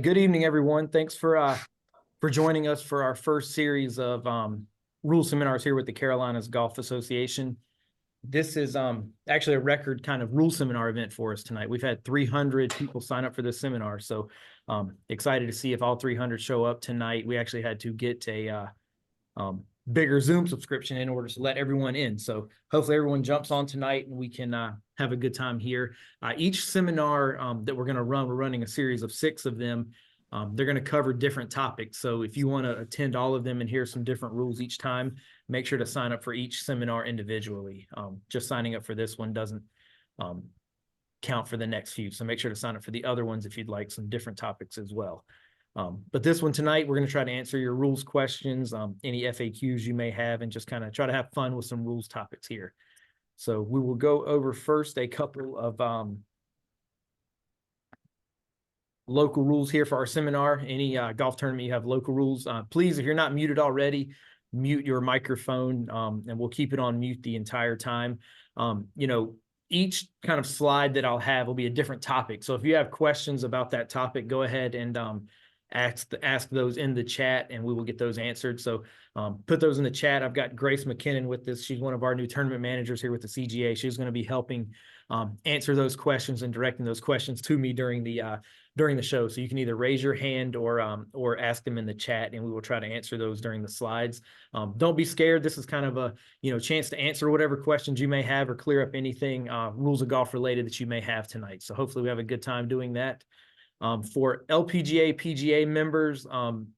Good evening, everyone. Thanks for joining us for our first series of rule seminars here with the Carolinas Golf Association. This is actually a record kind of rule seminar event for us tonight. We've had 300 people sign up for this seminar, so excited to see if all 300 show up tonight. We actually had to get a bigger Zoom subscription in order to let everyone in. So hopefully everyone jumps on tonight and we can have a good time here. Each seminar that we're going to run, we're running a series of 6 of them. They're going to cover different topics. So if you want to attend all of them and hear some different rules each time, make sure to sign up for each seminar individually. Just signing up for this one doesn't count for the next few. So make sure to sign up for the other ones if you'd like some different topics as well. But this one tonight, we're going to try to answer your rules questions, any FAQs you may have, and just kind of try to have fun with some rules topics here. So we will go over first a couple of local rules here for our seminar. Any golf tournament you have local rules, please, if you're not muted already, mute your microphone, and we'll keep it on mute the entire time. Each kind of slide that I'll have will be a different topic. So if you have questions about that topic, go ahead and ask those in the chat and we will get those answered. So put those in the chat. I've got Grace McKinnon with this. She's one of our new tournament managers here with the CGA. She's going to be helping answer those questions and directing those questions to me during the show. So you can either raise your hand or ask them in the chat, and we will try to answer those during the slides. Don't be scared. This is kind of a chance to answer whatever questions you may have or clear up anything rules of golf related that you may have tonight. So hopefully we have a good time doing that. For LPGA, PGA members,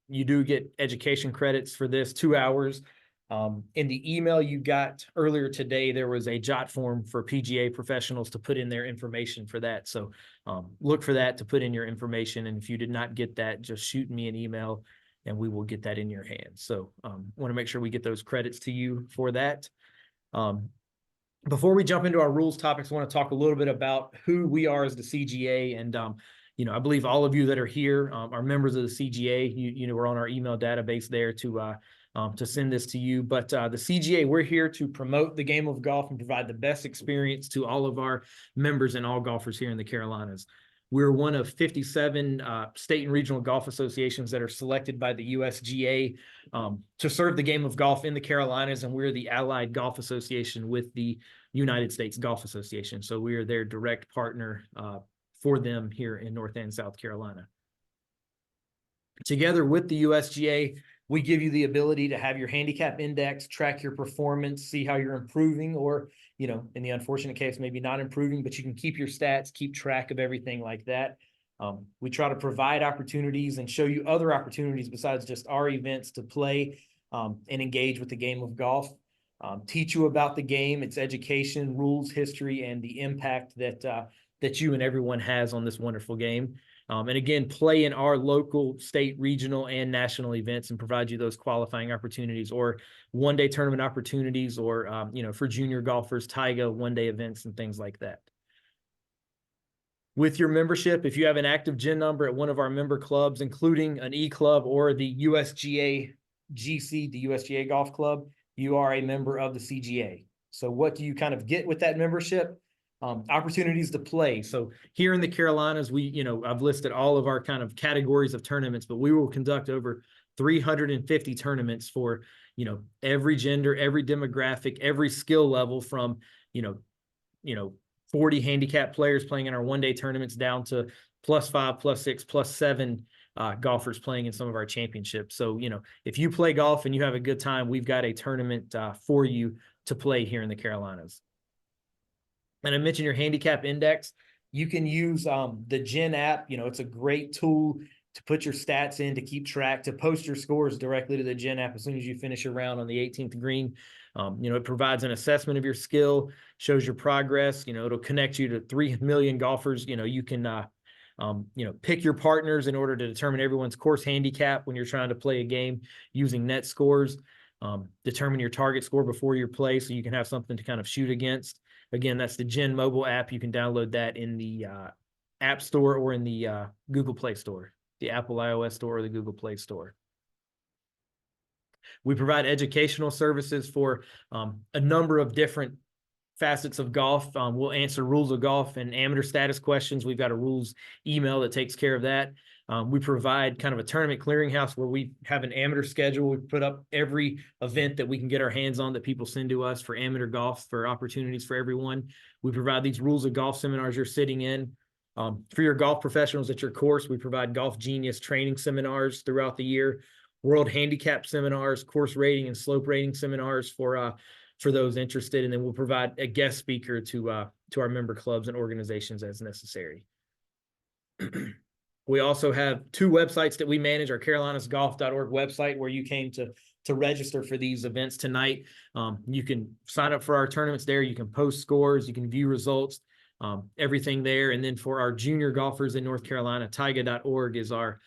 you do get education credits for this, 2 hours. In the email you got earlier today, there was a jot form for PGA professionals to put in their information for that. So look for that to put in your information. And if you did not get that, just shoot me an email and we will get that in your hands. So want to make sure we get those credits to you for that. Before we jump into our rules topics, I want to talk a little bit about who we are as the CGA. And I believe all of you that are here are members of the CGA. We're on our email database there to send this to you. But the CGA, we're here to promote the game of golf and provide the best experience to all of our members and all golfers here in the Carolinas. We're one of 57 state and regional golf associations that are selected by the USGA to serve the game of golf in the Carolinas, and we're the allied golf association with the United States Golf Association. So we are their direct partner for them here in North and South Carolina. Together with the USGA, we give you the ability to have your handicap index, track your performance, see how you're improving, or, in the unfortunate case, maybe not improving, but you can keep your stats, keep track of everything like that. We try to provide opportunities and show you other opportunities besides just our events to play and engage with the game of golf. Teach you about the game, its education, rules, history, and the impact that you and everyone has on this wonderful game. And again, play in our local, state, regional, and national events and provide you those qualifying opportunities or one-day tournament opportunities or, for junior golfers, TIGA, one-day events and things like that. With your membership, if you have an active GIN number at one of our member clubs, including an E-Club or the USGA GC, the USGA Golf Club, you are a member of the CGA. So what do you kind of get with that membership? Opportunities to play. So here in the Carolinas, I've listed all of our kind of categories of tournaments, but we will conduct over 350 tournaments for, every gender, every demographic, every skill level from, 40 handicap players playing in our one-day tournaments down to +5, +6, +7 golfers playing in some of our championships. So, if you play golf and you have a good time, we've got a tournament for you to play here in the Carolinas. And I mentioned your handicap index. You can use the GIN app. It's a great tool to put your stats in, to keep track, to post your scores directly to the GIN app as soon as you finish a round on the 18th green. It provides an assessment of your skill, shows your progress. It'll connect you to 3 million golfers. You can, pick your partners in order to determine everyone's course handicap when you're trying to play a game using net scores. Determine your target score before your play so you can have something to kind of shoot against. Again, that's the GIN mobile app. You can download that in the App Store or in the Google Play Store, the Apple iOS Store or the Google Play Store. We provide educational services for a number of different facets of golf. We'll answer rules of golf and amateur status questions. We've got a rules email that takes care of that. We provide kind of a tournament clearinghouse where we have an amateur schedule. We put up every event that we can get our hands on that people send to us for amateur golf, for opportunities for everyone. We provide these rules of golf seminars you're sitting in. For your golf professionals at your course, we provide Golf Genius training seminars throughout the year, World Handicap seminars, course rating and slope rating seminars for those interested. And then we'll provide a guest speaker to our member clubs and organizations as necessary. We also have 2 websites that we manage, our carolinasgolf.org website, where you came to register for these events tonight. You can sign up for our tournaments there. You can post scores. You can view results, everything there. And then for our junior golfers in North Carolina, taiga.org is our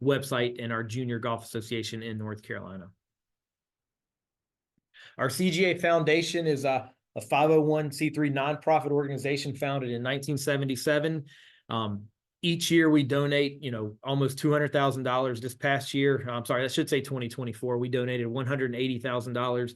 website and our Junior Golf Association in North Carolina. Our CGA Foundation is a 501c3 nonprofit organization founded in 1977. Each year we donate, almost $200,000 this past year. I'm sorry, I should say 2024. We donated $180,000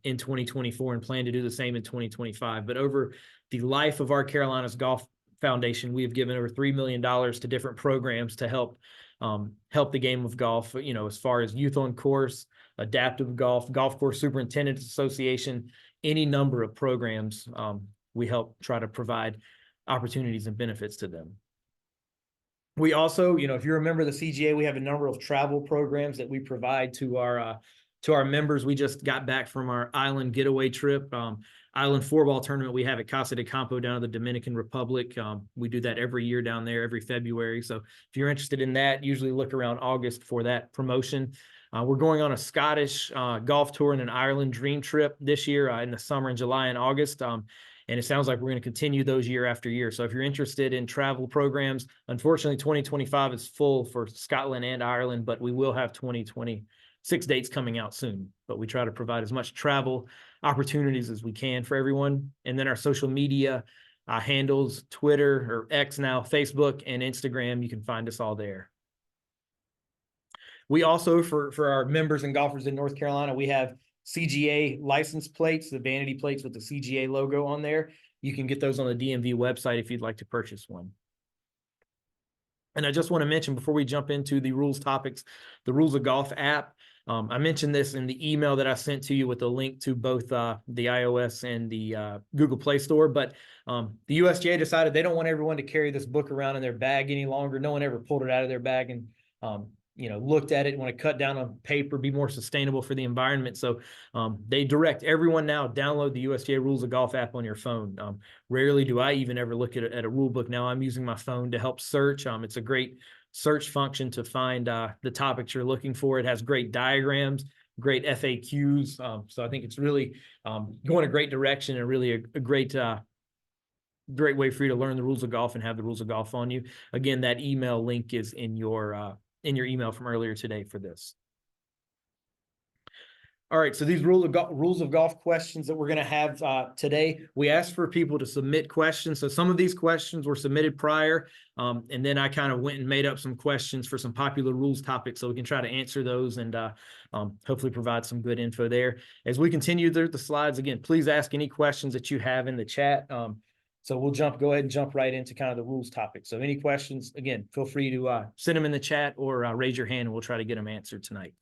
in 2024 and plan to do the same in 2025. But over the life of our Carolinas Golf Foundation, we have given over $3 million to different programs to help the game of golf, as far as youth on course, adaptive golf, golf course superintendents association, any number of programs. We help try to provide opportunities and benefits to them. We also, if you remember the CGA, we have a number of travel programs that we provide to our members. We just got back from our island getaway trip, island 4-ball tournament we have at Casa de Campo down in the Dominican Republic. We do that every year down there, every February. So if you're interested in that, usually look around August for that promotion. We're going on a Scottish golf tour and an Ireland dream trip this year in the summer, in July and August. And it sounds like we're going to continue those year after year. So if you're interested in travel programs, unfortunately, 2025 is full for Scotland and Ireland, but we will have 2026 dates coming out soon. But we try to provide as much travel opportunities as we can for everyone. And then our social media handles, Twitter, or X now, Facebook and Instagram, you can find us all there. We also, for our members and golfers in North Carolina, we have CGA license plates, the vanity plates with the CGA logo on there. You can get those on the DMV website if you'd like to purchase one. And I just want to mention before we jump into the rules topics, the Rules of Golf app. I mentioned this in the email that I sent to you with a link to both the iOS and the Google Play Store. But the USGA decided they don't want everyone to carry this book around in their bag any longer. No one ever pulled it out of their bag and looked at it, want to cut down on paper, be more sustainable for the environment. So they direct everyone now, download the USGA Rules of Golf app on your phone. Rarely do I even ever look at a rule book now. I'm using my phone to help search. It's a great search function to find the topics you're looking for. It has great diagrams, great FAQs. So I think it's really going a great direction and really a great way for you to learn the rules of golf and have the rules of golf on you. Again, that email link is in your email from earlier today for this. All right, so these rules of golf questions that we're going to have today, we asked for people to submit questions. So some of these questions were submitted prior, and then I kind of went and made up some questions for some popular rules topics so we can try to answer those and hopefully provide some good info there. As we continue through the slides, again, please ask any questions that you have in the chat. So we'll go ahead and jump right into kind of the rules topic. So any questions, again, feel free to send them in the chat or raise your hand and we'll try to get them answered tonight.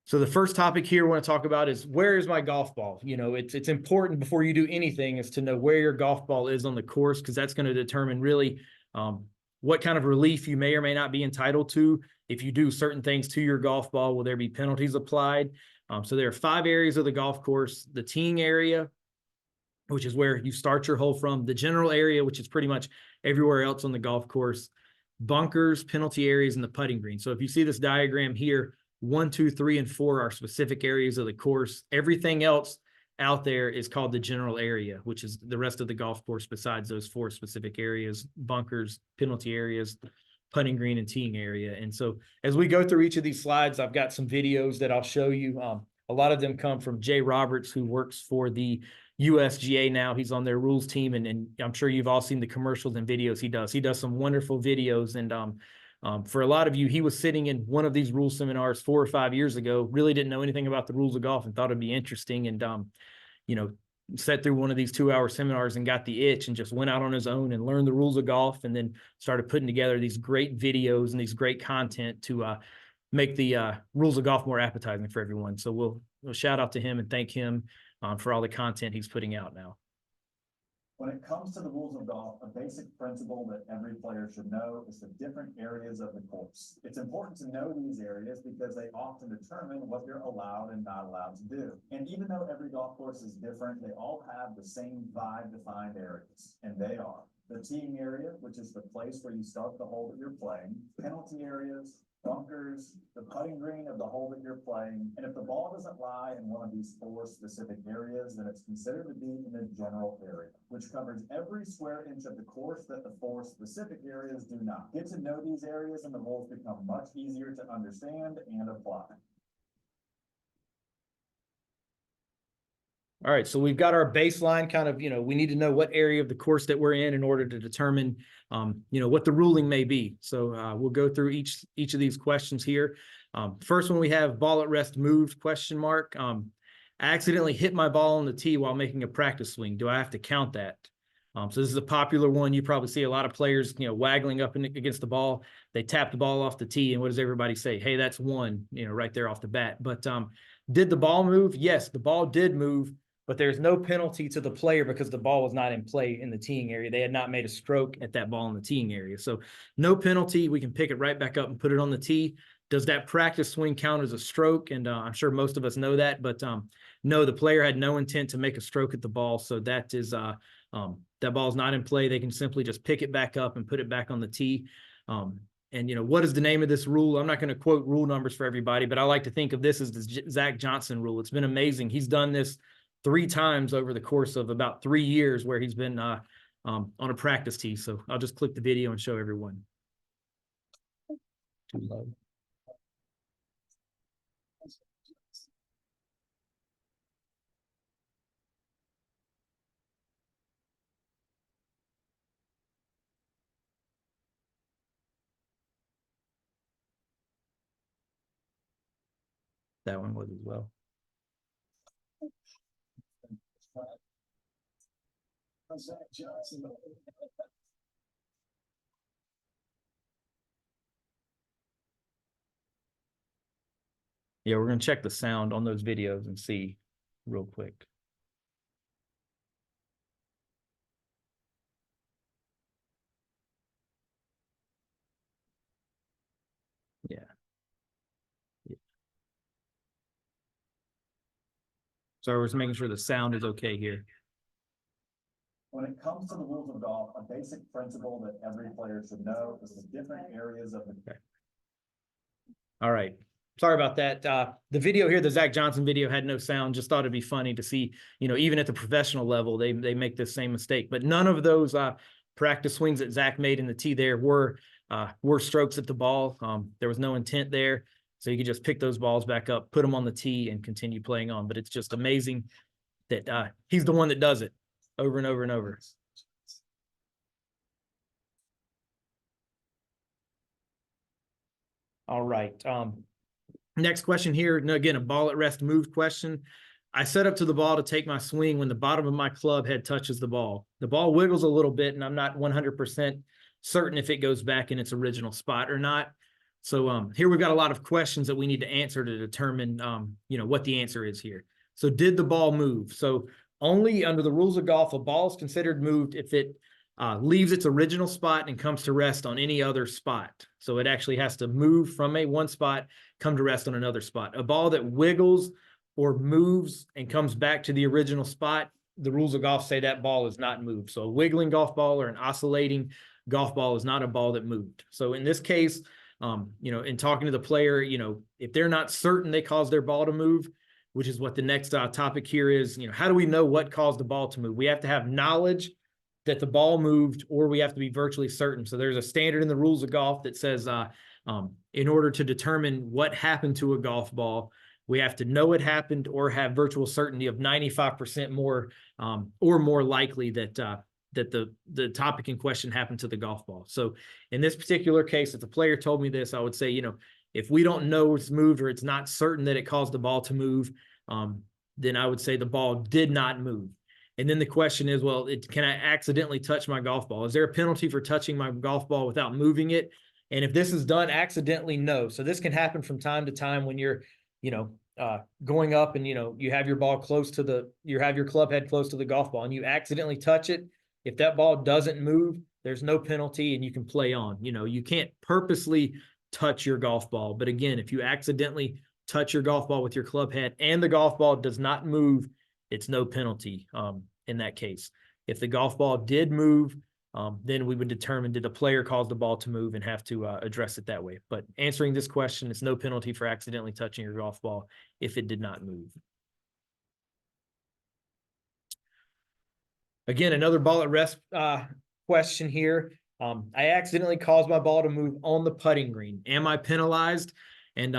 So the first topic here we want to talk about is, where is my golf ball? It's important before you do anything is to know where your golf ball is on the course, because that's going to determine really what kind of relief you may or may not be entitled to. If you do certain things to your golf ball, will there be penalties applied? So there are 5 areas of the golf course: the teeing area, which is where you start your hole from; the general area, which is pretty much everywhere else on the golf course; bunkers, penalty areas, and the putting green. So if you see this diagram here, 1, 2, 3, and 4 are specific areas of the course. Everything else out there is called the general area, which is the rest of the golf course besides those 4 specific areas: bunkers, penalty areas, putting green, and teeing area. And so as we go through each of these slides, I've got some videos that I'll show you. A lot of them come from Jay Roberts, who works for the USGA now. He's on their rules team, and I'm sure you've all seen the commercials and videos he does. He does some wonderful videos, and for a lot of you, he was sitting in one of these rules seminars 4 or 5 years ago, really didn't know anything about the rules of golf and thought it'd be interesting. And, sat through one of these 2-hour seminars and got the itch and just went out on his own and learned the rules of golf, and then started putting together these great videos and these great content to make the rules of golf more appetizing for everyone. So we'll shout out to him and thank him for all the content he's putting out now. When it comes to the rules of golf, a basic principle that every player should know is the different areas of the course. It's important to know these areas because they often determine what you're allowed and not allowed to do. And even though every golf course is different, they all have the same 5 defined areas, and they are the teeing area, which is the place where you start the hole that you're playing, penalty areas, bunkers, the putting green of the hole that you're playing, and if the ball doesn't lie in one of these 4 specific areas, then it's considered to be in the general area, which covers every square inch of the course that the 4 specific areas do not. Get to know these areas and the rules become much easier to understand and apply. All right, so we've got our baseline kind of, we need to know what area of the course that we're in order to determine, what the ruling may be. So we'll go through each of these questions here. First one we have, ball at rest moved, question mark. I accidentally hit my ball on the tee while making a practice swing. Do I have to count that? So this is a popular one. You probably see a lot of players, waggling up against the ball. They tap the ball off the tee, and what does everybody say? Hey, that's one, right there off the bat. But did the ball move? Yes, the ball did move, but there's no penalty to the player because the ball was not in play in the teeing area. They had not made a stroke at that ball in the teeing area. So no penalty. We can pick it right back up and put it on the tee. Does that practice swing count as a stroke? And I'm sure most of us know that, but no, the player had no intent to make a stroke at the ball. So that is that ball's not in play. They can simply just pick it back up and put it back on the tee. And what is the name of this rule? I'm not going to quote rule numbers for everybody, but I like to think of this as the Zach Johnson rule. It's been amazing. He's done this 3 times over the course of about 3 years where he's been on a practice tee. So I'll just click the video and show everyone. Too low. That one was as well. Yeah, we're going to check the sound on those videos and see real quick. Yeah. So we're just making sure the sound is okay here. When it comes to the rules of golf, a basic principle that every player should know is the different areas of the. Okay. All right. Sorry about that. The video here, the Zach Johnson video, had no sound. Just thought it'd be funny to see, even at the professional level, they make this same mistake. But none of those practice swings that Zach made in the tee there were strokes at the ball. There was no intent there. So you could just pick those balls back up, put them on the tee, and continue playing on. But it's just amazing that he's the one that does it over and over and over. All right. Next question here. Again, a ball at rest moved question. I set up to the ball to take my swing when the bottom of my club head touches the ball. The ball wiggles a little bit, and I'm not 100% certain if it goes back in its original spot or not. So here we've got a lot of questions that we need to answer to determine, what the answer is here. So did the ball move? So only under the rules of golf, a ball is considered moved if it leaves its original spot and comes to rest on any other spot. So it actually has to move from one spot, come to rest on another spot. A ball that wiggles or moves and comes back to the original spot, the rules of golf say that ball is not moved. So a wiggling golf ball or an oscillating golf ball is not a ball that moved. So in this case, in talking to the player, if they're not certain they caused their ball to move, which is what the next topic here is, how do we know what caused the ball to move? We have to have knowledge that the ball moved, or we have to be virtually certain. So there's a standard in the rules of golf that says in order to determine what happened to a golf ball, we have to know it happened or have virtual certainty of 95% more or more likely that the topic in question happened to the golf ball. So in this particular case, if the player told me this, I would say, if we don't know it's moved or it's not certain that it caused the ball to move, then I would say the ball did not move. And then the question is, well, can I accidentally touch my golf ball? Is there a penalty for touching my golf ball without moving it? And if this is done accidentally, no. So this can happen from time to time when you're, going up and, you have your ball close to you have your club head close to the golf ball and you accidentally touch it. If that ball doesn't move, there's no penalty and you can play on. You can't purposely touch your golf ball. But again, if you accidentally touch your golf ball with your club head and the golf ball does not move, it's no penalty in that case. If the golf ball did move, then we would determine, did the player cause the ball to move, and have to address it that way. But answering this question, it's no penalty for accidentally touching your golf ball if it did not move. Again, another ball at rest question here. I accidentally caused my ball to move on the putting green. Am I penalized? And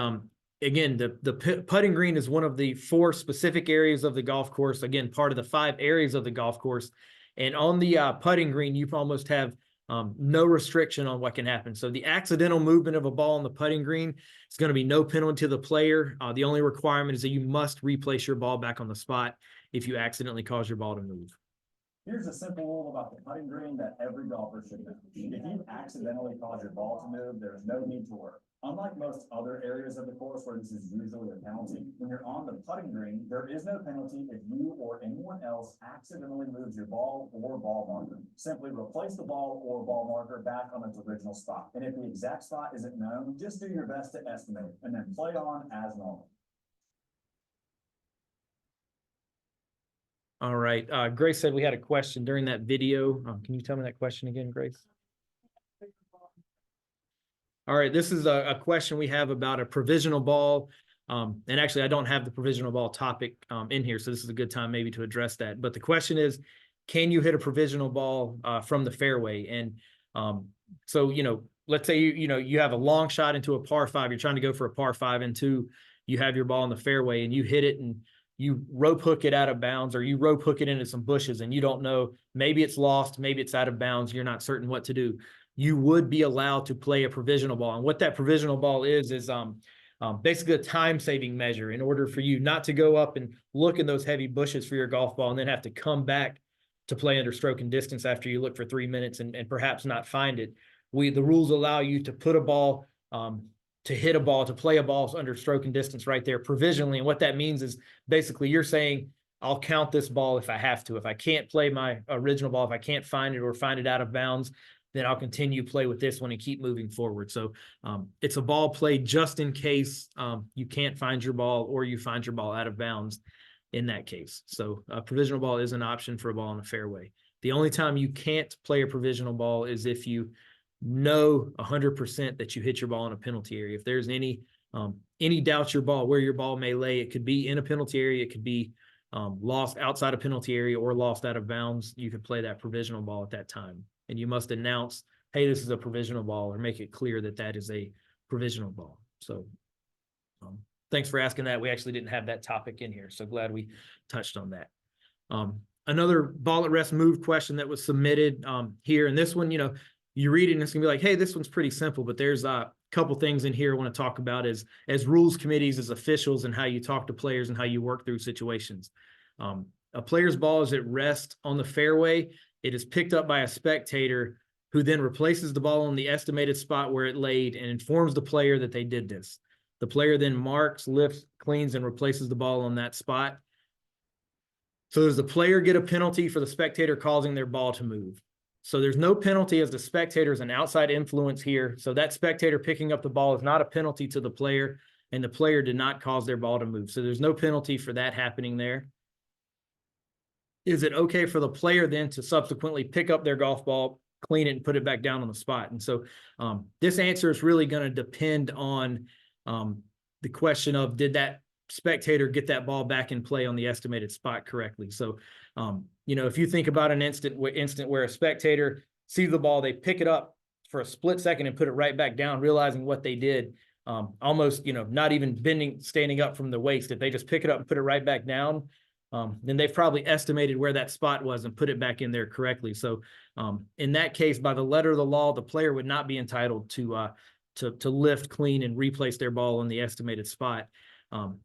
again, the putting green is one of the 4 specific areas of the golf course. Again, part of the 5 areas of the golf course. And on the putting green, you almost have no restriction on what can happen. So the accidental movement of a ball on the putting green is going to be no penalty to the player. The only requirement is that you must replace your ball back on the spot if you accidentally cause your ball to move. Here's a simple rule about the putting green that every golfer should know. If you accidentally cause your ball to move, there's no need to worry. Unlike most other areas of the course where this is usually a penalty, when you're on the putting green, there is no penalty if you or anyone else accidentally moves your ball or ball marker. Simply replace the ball or ball marker back on its original spot. And if the exact spot isn't known, just do your best to estimate and then play on as normal. All right. Grace said we had a question during that video. Can you tell me that question again, Grace? All right. This is a question we have about a provisional ball. And actually, I don't have the provisional ball topic in here, so this is a good time maybe to address that. But the question is, can you hit a provisional ball from the fairway? And so, let's say you have a long shot into a par 5. You're trying to go for a par 5 and 2. You have your ball in the fairway and you hit it and you rope hook it out of bounds, or you rope hook it into some bushes and you don't know, maybe it's lost, maybe it's out of bounds. You're not certain what to do. You would be allowed to play a provisional ball. And what that provisional ball is basically a time-saving measure in order for you not to go up and look in those heavy bushes for your golf ball and then have to come back to play under stroke and distance after you look for 3 minutes and perhaps not find it. The rules allow you to put a ball, to hit a ball, to play a ball under stroke and distance right there provisionally. And what that means is basically you're saying, I'll count this ball if I have to. If I can't play my original ball, if I can't find it or find it out of bounds, then I'll continue to play with this one and keep moving forward. So it's a ball played just in case you can't find your ball or you find your ball out of bounds in that case. So a provisional ball is an option for a ball in a fairway. The only time you can't play a provisional ball is if you know 100% that you hit your ball in a penalty area. If there's any doubt where your ball may lay, it could be in a penalty area, it could be lost outside a penalty area or lost out of bounds, you could play that provisional ball at that time. And you must announce, hey, this is a provisional ball, or make it clear that that is a provisional ball. So thanks for asking that. We actually didn't have that topic in here, so glad we touched on that. Another ball at rest move question that was submitted here, and this one, you read it and it's gonna be like, hey, this one's pretty simple, but there's a couple things in here I want to talk about as rules committees, as officials, and how you talk to players and how you work through situations. A player's ball is at rest on the fairway. It is picked up by a spectator who then replaces the ball on the estimated spot where it laid and informs the player that they did this. The player then marks, lifts, cleans, and replaces the ball on that spot. So does the player get a penalty for the spectator causing their ball to move? So there's no penalty, as the spectator is an outside influence here. So that spectator picking up the ball is not a penalty to the player, and the player did not cause their ball to move. So there's no penalty for that happening there. Is it okay for the player then to subsequently pick up their golf ball, clean it, and put it back down on the spot? And so this answer is really going to depend on the question of, did that spectator get that ball back in play on the estimated spot correctly? So, if you think about an instant where a spectator sees the ball, they pick it up for a split second and put it right back down, realizing what they did, almost, not even standing up from the waist. If they just pick it up and put it right back down, then they've probably estimated where that spot was and put it back in there correctly. So in that case, by the letter of the law, the player would not be entitled to lift, clean, and replace their ball in the estimated spot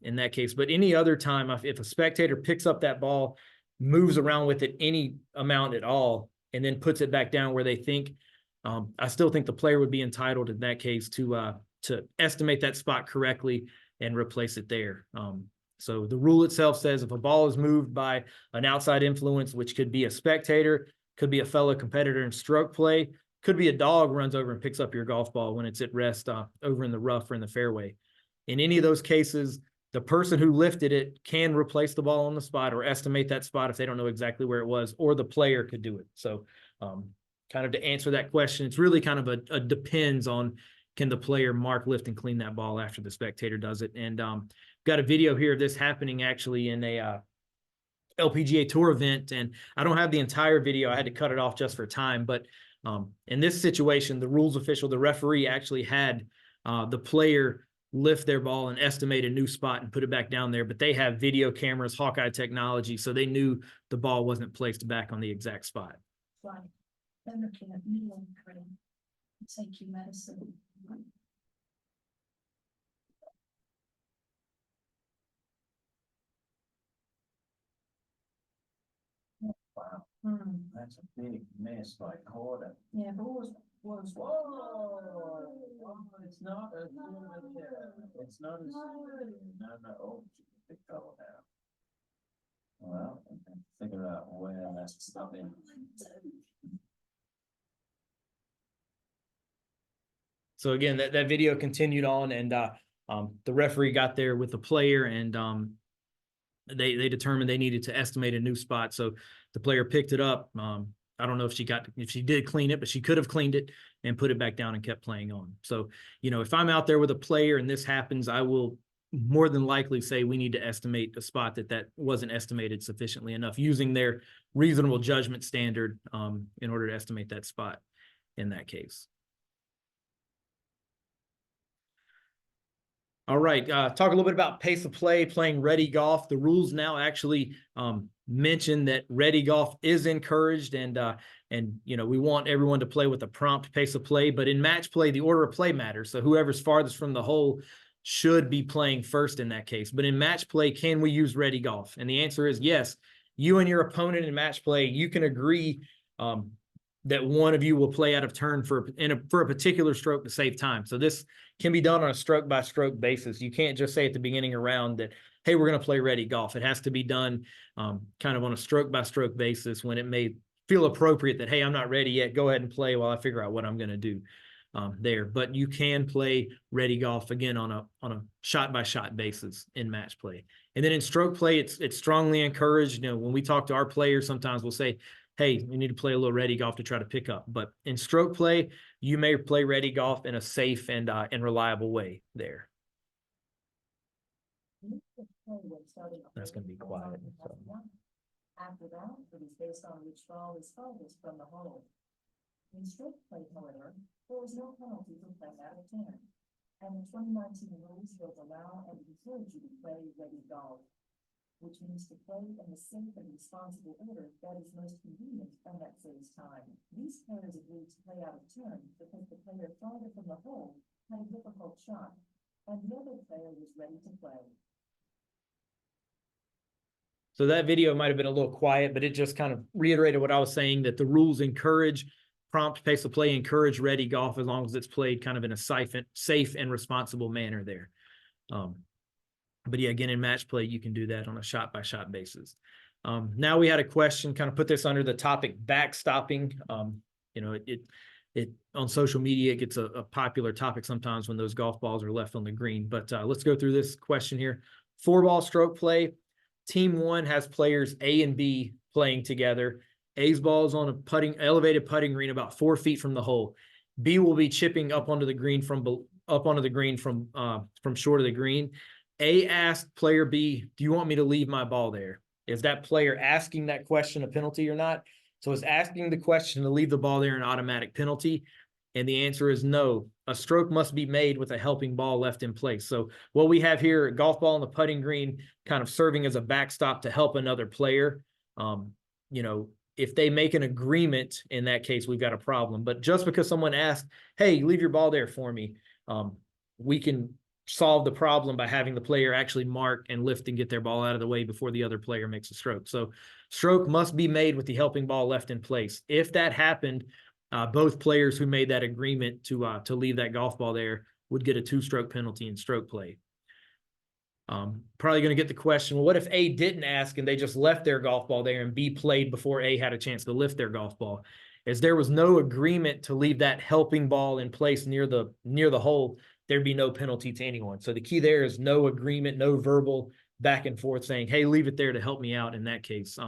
in that case. But any other time, if a spectator picks up that ball, moves around with it any amount at all, and then puts it back down where they think, I still think the player would be entitled in that case to estimate that spot correctly and replace it there. So the rule itself says if a ball is moved by an outside influence, which could be a spectator, could be a fellow competitor in stroke play, could be a dog runs over and picks up your golf ball when it's at rest over in the rough or in the fairway. In any of those cases, the person who lifted it can replace the ball on the spot or estimate that spot if they don't know exactly where it was, or the player could do it. So kind of to answer that question, it's really kind of a depends on, can the player mark, lift, and clean that ball after the spectator does it. And got a video here of this happening actually in a LPGA Tour event, and I don't have the entire video. I had to cut it off just for time, but in this situation, the rules official, the referee, actually had the player lift their ball and estimate a new spot and put it back down there, but they have video cameras, Hawkeye technology, so they knew the ball wasn't placed back on the exact spot. Right. They're looking at me and take your medicine. Wow, Hmm. that's a big miss by quarter. Yeah, but was Whoa, it's not as good as, it's not as, no, oh, big trouble now. Well, I can figure out where that's stopping. So again, that video continued on, and the referee got there with the player, and they determined they needed to estimate a new spot. So the player picked it up. I don't know if she did clean it, but she could have cleaned it and put it back down and kept playing on. So, if I'm out there with a player and this happens, I will more than likely say we need to estimate a spot that wasn't estimated sufficiently enough, using their reasonable judgment standard in order to estimate that spot in that case. All right, talk a little bit about pace of play, playing ready golf. The rules now actually mention that ready golf is encouraged, and we want everyone to play with a prompt pace of play. But in match play, the order of play matters. So whoever's farthest from the hole should be playing first in that case. But in match play, can we use ready golf? And the answer is yes. You and your opponent in match play, you can agree that one of you will play out of turn for a particular stroke to save time. So this can be done on a stroke by stroke basis. You can't just say at the beginning of round that, hey, we're going to play ready golf. It has to be done kind of on a stroke by stroke basis when it may feel appropriate that, hey, I'm not ready yet. Go ahead and play while I figure out what I'm going to do there. But you can play ready golf again on a shot by shot basis in match play. And then in stroke play, it's strongly encouraged. When we talk to our players, sometimes we'll say, hey, we need to play a little ready golf to try to pick up. But in stroke play, you may play ready golf in a safe and reliable way there. That's going to be quiet. So. After that, it is based on which ball is farthest from the hole. In stroke play, however, there is no penalty for playing out of turn, and the 2019 rules will allow and encourage you to play ready golf, which means to play in the safe and responsible order that is most convenient and that saves time. These players agreed to play out of turn because the player farther from the hole had a difficult shot, and the other player was ready to play. So that video might have been a little quiet, but it just kind of reiterated what I was saying, that the rules encourage prompt pace of play, encourage ready golf as long as it's played kind of in a safe and responsible manner there. But yeah, again, in match play, you can do that on a shot by shot basis. Now we had a question, kind of put this under the topic backstopping. It on social media, it gets a popular topic sometimes when those golf balls are left on the green. But let's go through this question here. 4-ball stroke play. Team 1 has players A and B playing together. A's ball is on a elevated putting green about 4 feet from the hole. B will be chipping up onto the green from short of the green. A asked player B, do you want me to leave my ball there? Is that player asking that question a penalty or not? So is asking the question to leave the ball there an automatic penalty? And the answer is no. A stroke must be made with a helping ball left in place. So what we have here, a golf ball on the putting green, kind of serving as a backstop to help another player. If they make an agreement, in that case, we've got a problem. But just because someone asked, hey, leave your ball there for me, we can solve the problem by having the player actually mark and lift and get their ball out of the way before the other player makes a stroke. So stroke must be made with the helping ball left in place. If that happened, both players who made that agreement to leave that golf ball there would get a 2-stroke penalty in stroke play. Probably going to get the question, well, what if A didn't ask and they just left their golf ball there and B played before A had a chance to lift their golf ball? As there was no agreement to leave that helping ball in place near the hole, there'd be no penalty to anyone. So the key there is no agreement, no verbal back and forth saying, hey, leave it there to help me out in that case.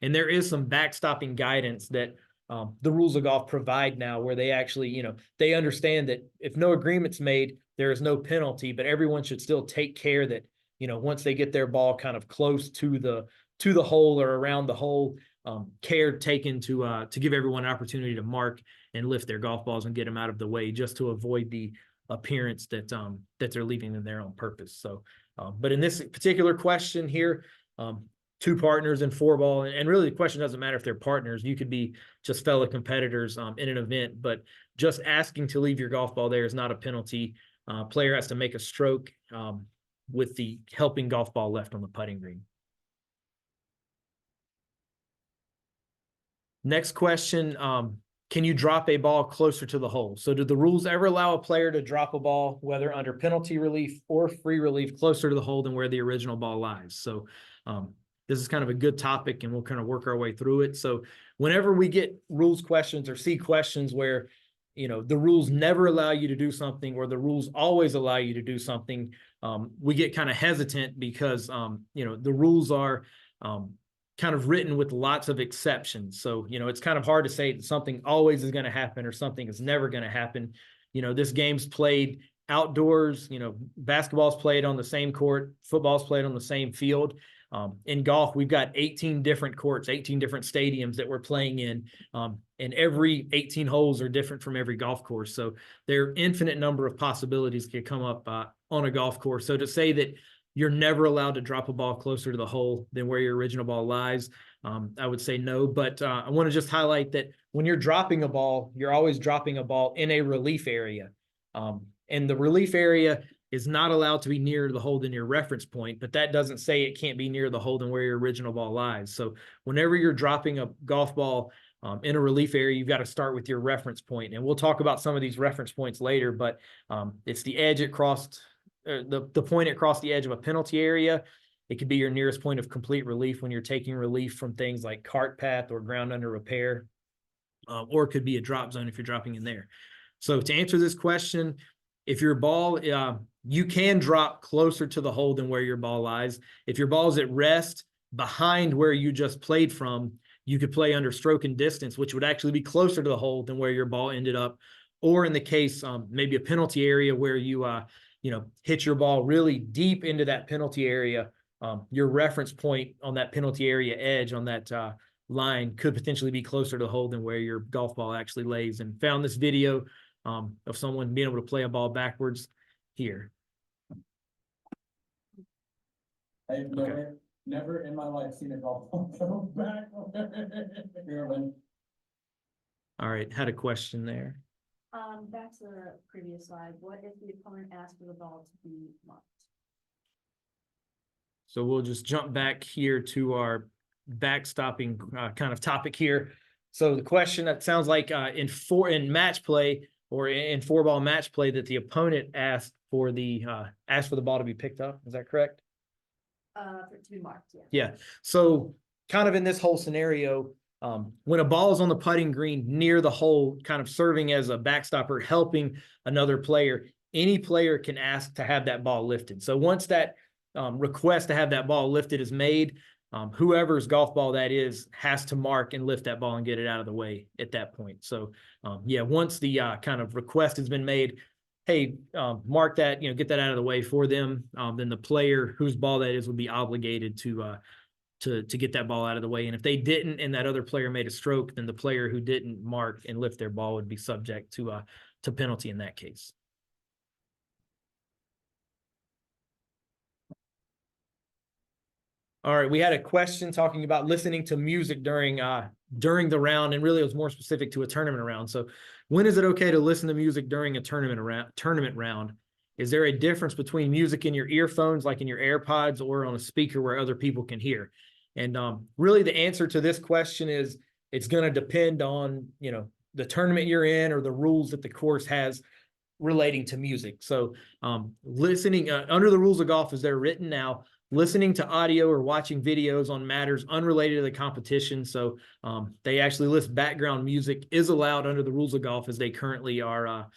And there is some backstopping guidance that the rules of golf provide now, where they actually, they understand that if no agreement's made, there is no penalty, but everyone should still take care that, once they get their ball kind of close to the hole or around the hole, care taken to give everyone an opportunity to mark and lift their golf balls and get them out of the way, just to avoid the appearance that they're leaving them there on purpose. So, but in this particular question here, 2 partners in 4-ball, and really the question doesn't matter if they're partners. You could be just fellow competitors in an event, but just asking to leave your golf ball there is not a penalty. Player has to make a stroke with the helping golf ball left on the putting green. Next question, can you drop a ball closer to the hole? So do the rules ever allow a player to drop a ball, whether under penalty relief or free relief, closer to the hole than where the original ball lies? So this is kind of a good topic, and we'll kind of work our way through it. So whenever we get rules questions or see questions where, the rules never allow you to do something or the rules always allow you to do something, we get kind of hesitant because, the rules are kind of written with lots of exceptions. So, it's kind of hard to say that something always is going to happen or something is never going to happen. This game's played outdoors, basketball's played on the same court, football's played on the same field. In golf, we've got 18 different courts, 18 different stadiums that we're playing in, and every 18 holes are different from every golf course. So there are infinite number of possibilities that come up on a golf course. So to say that you're never allowed to drop a ball closer to the hole than where your original ball lies, I would say no. But I want to just highlight that when you're dropping a ball, you're always dropping a ball in a relief area. And the relief area is not allowed to be nearer the hole than your reference point, but that doesn't say it can't be near the hole than where your original ball lies. So whenever you're dropping a golf ball in a relief area, you've got to start with your reference point. And we'll talk about some of these reference points later, but it's the edge across the point across the edge of a penalty area. It could be your nearest point of complete relief when you're taking relief from things like cart path or ground under repair, or it could be a drop zone if you're dropping in there. So to answer this question, if your ball, you can drop closer to the hole than where your ball lies. If your ball is at rest behind where you just played from, you could play under stroke and distance, which would actually be closer to the hole than where your ball ended up. Or in the case, maybe a penalty area where you, hit your ball really deep into that penalty area, your reference point on that penalty area edge on that line could potentially be closer to the hole than where your golf ball actually lays. And found this video of someone being able to play a ball backwards here. I've never in my life seen a golf ball go back. All right, had a question there. Back to the previous slide, what if the opponent asks for the ball to be marked? So we'll just jump back here to our backstopping kind of topic here. So the question, that sounds like in match play or in 4-ball match play, that the opponent asked for the ball to be picked up. Is that correct? For it to be marked, yeah. Yeah. So kind of in this whole scenario, when a ball is on the putting green near the hole, kind of serving as a backstopper, helping another player, any player can ask to have that ball lifted. So once that request to have that ball lifted is made, whoever's golf ball that is has to mark and lift that ball and get it out of the way at that point. So yeah, once the kind of request has been made, hey, mark that, get that out of the way for them, then the player whose ball that is would be obligated to get that ball out of the way. And if they didn't and that other player made a stroke, then the player who didn't mark and lift their ball would be subject to penalty in that case. All right, we had a question talking about listening to music during the round, and really it was more specific to a tournament round. So when is it okay to listen to music during a tournament round? is there a difference between music in your earphones, like in your AirPods, or on a speaker where other people can hear? And really the answer to this question is it's going to depend on, you know, the tournament you're in or the rules that the course has relating to music. So listening under the rules of golf as they're written now, listening to audio or watching videos on matters unrelated to the competition. So they actually list background music is allowed under the rules of golf as they currently are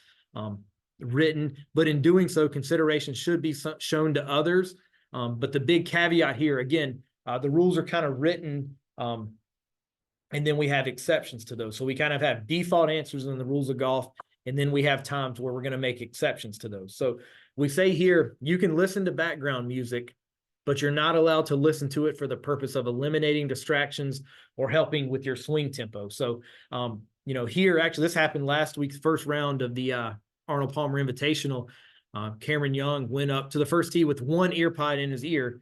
written. But in doing so, consideration should be shown to others. But the big caveat here, again, the rules are kind of written and then we have exceptions to those. So we kind of have default answers in the rules of golf. And then we have times where we're going to make exceptions to those. So we say here, you can listen to background music, but you're not allowed to listen to it for the purpose of eliminating distractions or helping with your swing tempo. So, you know, here, actually, this happened last week's first round of the Arnold Palmer Invitational. Cameron Young went up to the first tee with one ear pod in his ear.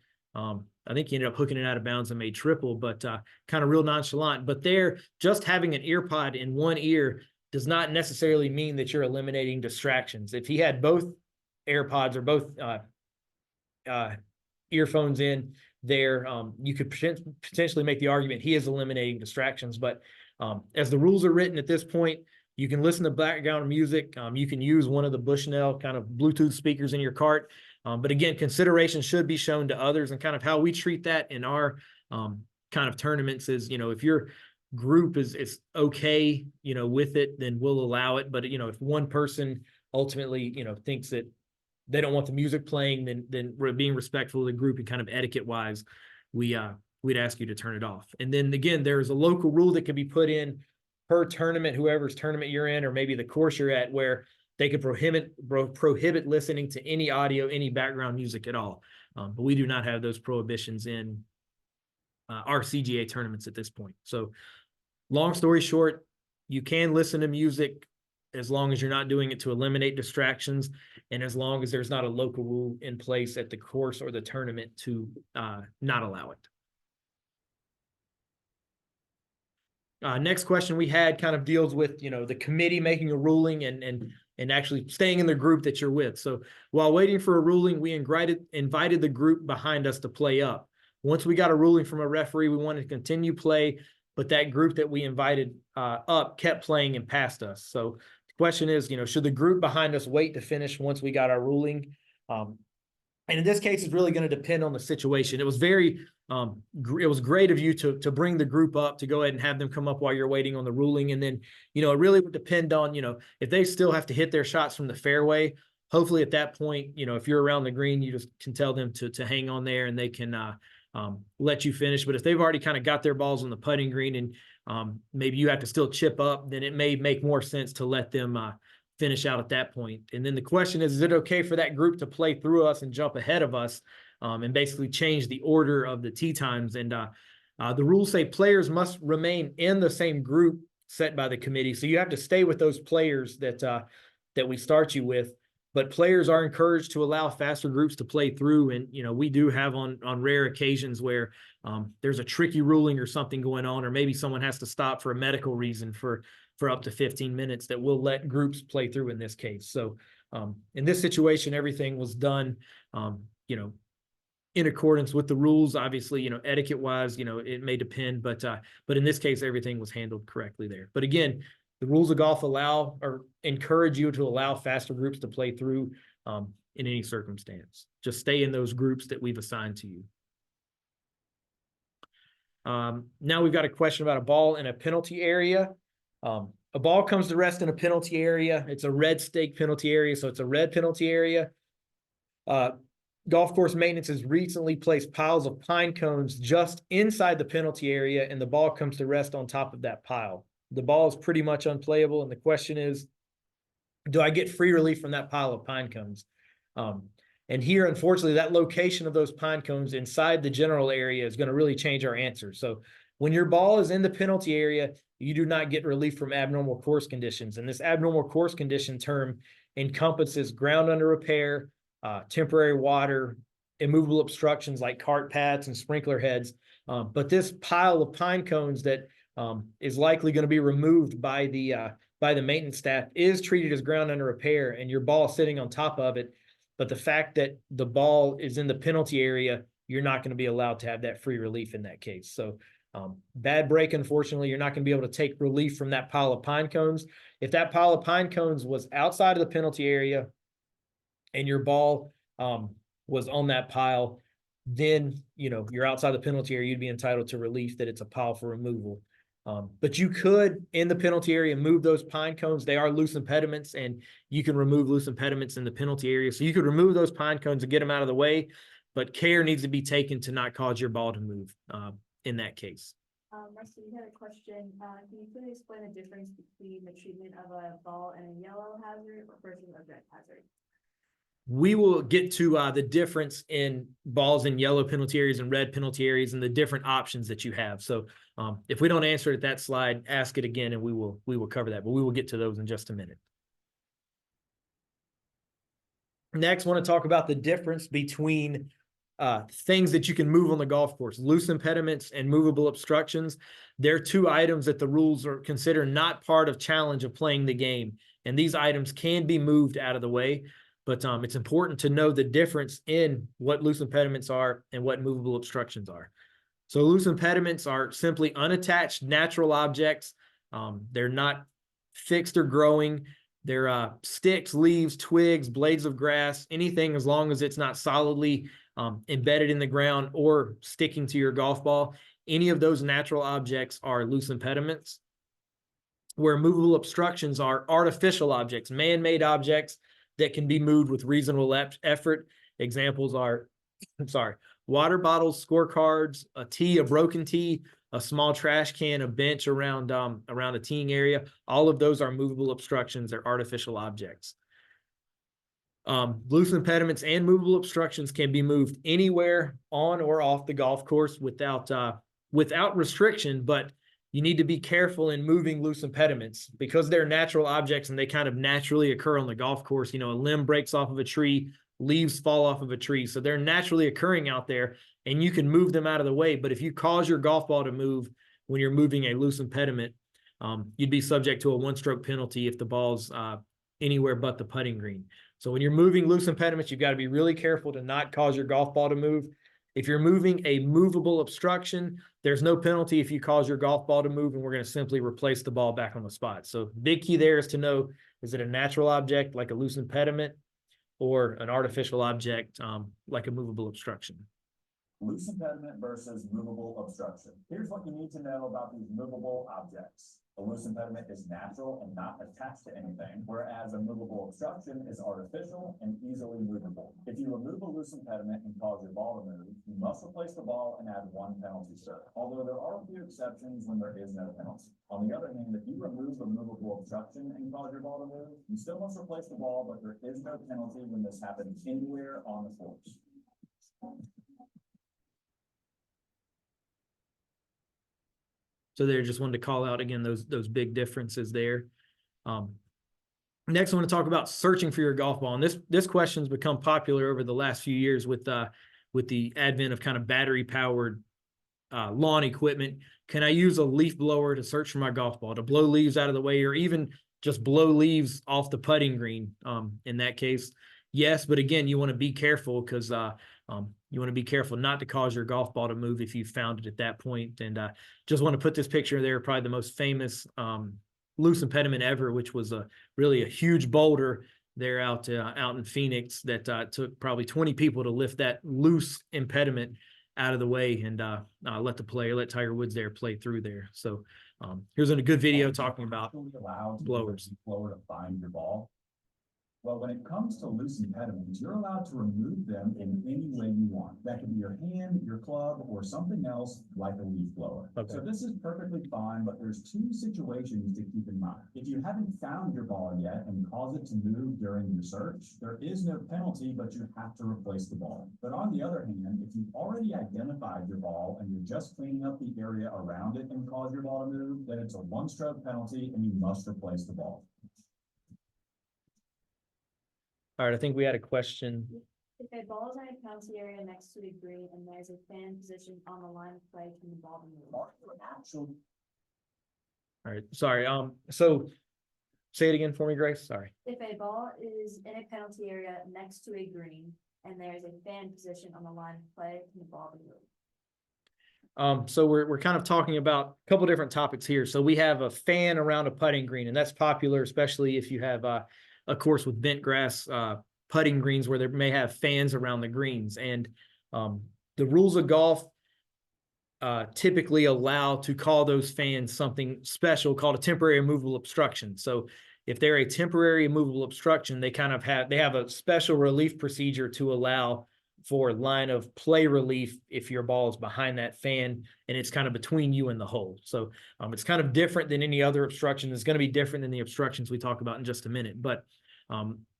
I think he ended up hooking it out of bounds and made triple, but kind of real nonchalant. But there, just having an ear pod in one ear does not necessarily mean that you're eliminating distractions. If he had both AirPods or both earphones in there, you could potentially make the argument he is eliminating distractions. But as the rules are written at this point, you can listen to background music. You can use one of the Bushnell kind of Bluetooth speakers in your cart. But again, consideration should be shown to others, and kind of how we treat that in our kind of tournaments is, you know, if your group is okay, you know, with it, then we'll allow it. But, you know, if one person ultimately, you know, thinks that they don't want the music playing, then we're being respectful of the group and kind of etiquette wise, we'd ask you to turn it off. And then again, there's a local rule that can be put in per tournament, whoever's tournament you're in, or maybe the course you're at, where they could prohibit listening to any audio, any background music at all. But we do not have those prohibitions in our CGA tournaments at this point. So long story short, you can listen to music as long as you're not doing it to eliminate distractions, and as long as there's not a local rule in place at the course or the tournament to not allow it. Next question we had kind of deals with, you know, the committee making a ruling and actually staying in the group that you're with. So while waiting for a ruling, we invited the group behind us to play up. Once we got a ruling from a referee, we wanted to continue play, but that group that we invited up kept playing and passed us. So the question is, you know, should the group behind us wait to finish once we got our ruling? And in this case, it's really going to depend on the situation. It was very, it was great of you to bring the group up, to go ahead and have them come up while you're waiting on the ruling. And then, you know, it really would depend on, you know, if they still have to hit their shots from the fairway, hopefully at that point, you know, if you're around the green, you just can tell them to hang on there and they can let you finish. But if they've already kind of got their balls on the putting green and maybe you have to still chip up, then it may make more sense to let them finish out at that point. And then the question is it okay for that group to play through us and jump ahead of us and basically change the order of the tee times? And the rules say players must remain in the same group set by the committee. So you have to stay with those players that we start you with. But players are encouraged to allow faster groups to play through. And, you know, we do have on rare occasions where there's a tricky ruling or something going on, or maybe someone has to stop for a medical reason for up to 15 minutes, that we'll let groups play through in this case. So in this situation, everything was done, you know, in accordance with the rules. Obviously, you know, etiquette wise, you know, it may depend, but in this case, everything was handled correctly there. But again, the rules of golf allow or encourage you to allow faster groups to play through in any circumstance. Just stay in those groups that we've assigned to you. Now we've got a question about a ball in a penalty area. A ball comes to rest in a penalty area. It's a red stake penalty area, so it's a red penalty area. Golf course maintenance has recently placed piles of pine cones just inside the penalty area, and the ball comes to rest on top of that pile. The ball is pretty much unplayable, and the question is, do I get free relief from that pile of pine cones? And here, unfortunately, that location of those pine cones inside the general area is going to really change our answer. So when your ball is in the penalty area, you do not get relief from abnormal course conditions. And this abnormal course condition term encompasses ground under repair, temporary water, immovable obstructions like cart paths and sprinkler heads. But this pile of pine cones that is likely going to be removed by the maintenance staff is treated as ground under repair, and your ball sitting on top of it But the fact that the ball is in the penalty area, you're not going to be allowed to have that free relief in that case. So bad break, unfortunately, you're not going to be able to take relief from that pile of pine cones. If that pile of pine cones was outside of the penalty area and your ball was on that pile, then, you know, you're outside the penalty area, you'd be entitled to relief that it's a pile for removal. But you could, in the penalty area, move those pine cones. They are loose impediments, and you can remove loose impediments in the penalty area. So you could remove those pine cones and get them out of the way, but care needs to be taken to not cause your ball to move in that case. Rusty, you had a question. Can you please explain the difference between the treatment of a ball and a yellow hazard versus a red hazard? We will get to the difference in balls in yellow penalty areas and red penalty areas and the different options that you have. So if we don't answer it at that slide, ask it again and we will cover that, but we will get to those in just a minute. Next, I want to talk about the difference between things that you can move on the golf course, loose impediments and movable obstructions. They're two items that the rules are considered not part of challenge of playing the game. And these items can be moved out of the way. But it's important to know the difference in what loose impediments are and what movable obstructions are. So loose impediments are simply unattached natural objects. They're not fixed or growing. They're sticks, leaves, twigs, blades of grass, anything as long as it's not solidly embedded in the ground or sticking to your golf ball. Any of those natural objects are loose impediments. Where movable obstructions are artificial objects, man-made objects that can be moved with reasonable effort. Examples are, water bottles, scorecards, a tee, a broken tee, a small trash can, a bench around a teeing area. All of those are movable obstructions. They're artificial objects. Loose impediments and movable obstructions can be moved anywhere on or off the golf course without restriction, but you need to be careful in moving loose impediments because they're natural objects and they kind of naturally occur on the golf course. You know, a limb breaks off of a tree, leaves fall off of a tree. So they're naturally occurring out there and you can move them out of the way. But if you cause your golf ball to move when you're moving a loose impediment, you'd be subject to a one-stroke penalty if the ball's anywhere but the putting green. So when you're moving loose impediments, you've got to be really careful to not cause your golf ball to move. If you're moving a movable obstruction, there's no penalty if you cause your golf ball to move, and we're going to simply replace the ball back on the spot. So big key there is to know, is it a natural object like a loose impediment or an artificial object like a movable obstruction? Loose impediment versus movable obstruction. Here's what you need to know about these movable objects. A loose impediment is natural and not attached to anything, whereas a movable obstruction is artificial and easily movable. If you remove a loose impediment and cause your ball to move, you must replace the ball and add one penalty, sir. Although there are a few exceptions when there is no penalty. On the other hand, if you remove the movable obstruction and cause your ball to move, you still must replace the ball, but there is no penalty when this happens anywhere on the course. So there, just wanted to call out again those big differences there. Next, I want to talk about searching for your golf ball, and this question's become popular over the last few years with the advent of kind of battery powered lawn equipment. Can I use a leaf blower to search for my golf ball, to blow leaves out of the way, or even just blow leaves off the putting green? In that case, yes, but again, you want to be careful because you want to be careful not to cause your golf ball to move if you found it at that point. And just want to put this picture there, probably the most famous loose impediment ever, which was really a huge boulder there out in Phoenix that took probably 20 people to lift that loose impediment out of the way and let Tiger Woods there play through there. So here's a good video talking about blowers. Blower to find your ball. Well, when it comes to loose impediments, you're allowed to remove them in any way you want. That could be your hand, your club, or something else like a leaf blower. Okay. So this is perfectly fine, but there's two situations to keep in mind. If you haven't found your ball yet and cause it to move during your search, there is no penalty, but you have to replace the ball. But on the other hand, if you've already identified your ball and you're just cleaning up the area around it and cause your ball to move, then it's a one-stroke penalty and you must replace the ball. All right, I think we had a question. If a ball is in a penalty area next to a green and there's a fan position on the line of play, can the ball be moved? Actually, All right, sorry. So say it again for me, Grace. Sorry. If a ball is in a penalty area next to a green and there's a fan position on the line of play, can the ball be moved? So we're kind of talking about a couple different topics here. So we have a fan around a putting green, and that's popular, especially if you have a course with bent grass putting greens where there may have fans around the greens. And the rules of golf typically allow to call those fans something special called a temporary immovable obstruction. So if they're a temporary immovable obstruction, they have a special relief procedure to allow for line of play relief if your ball is behind that fan and it's kind of between you and the hole. So it's kind of different than any other obstruction. It's going to be different than the obstructions we talk about in just a minute. But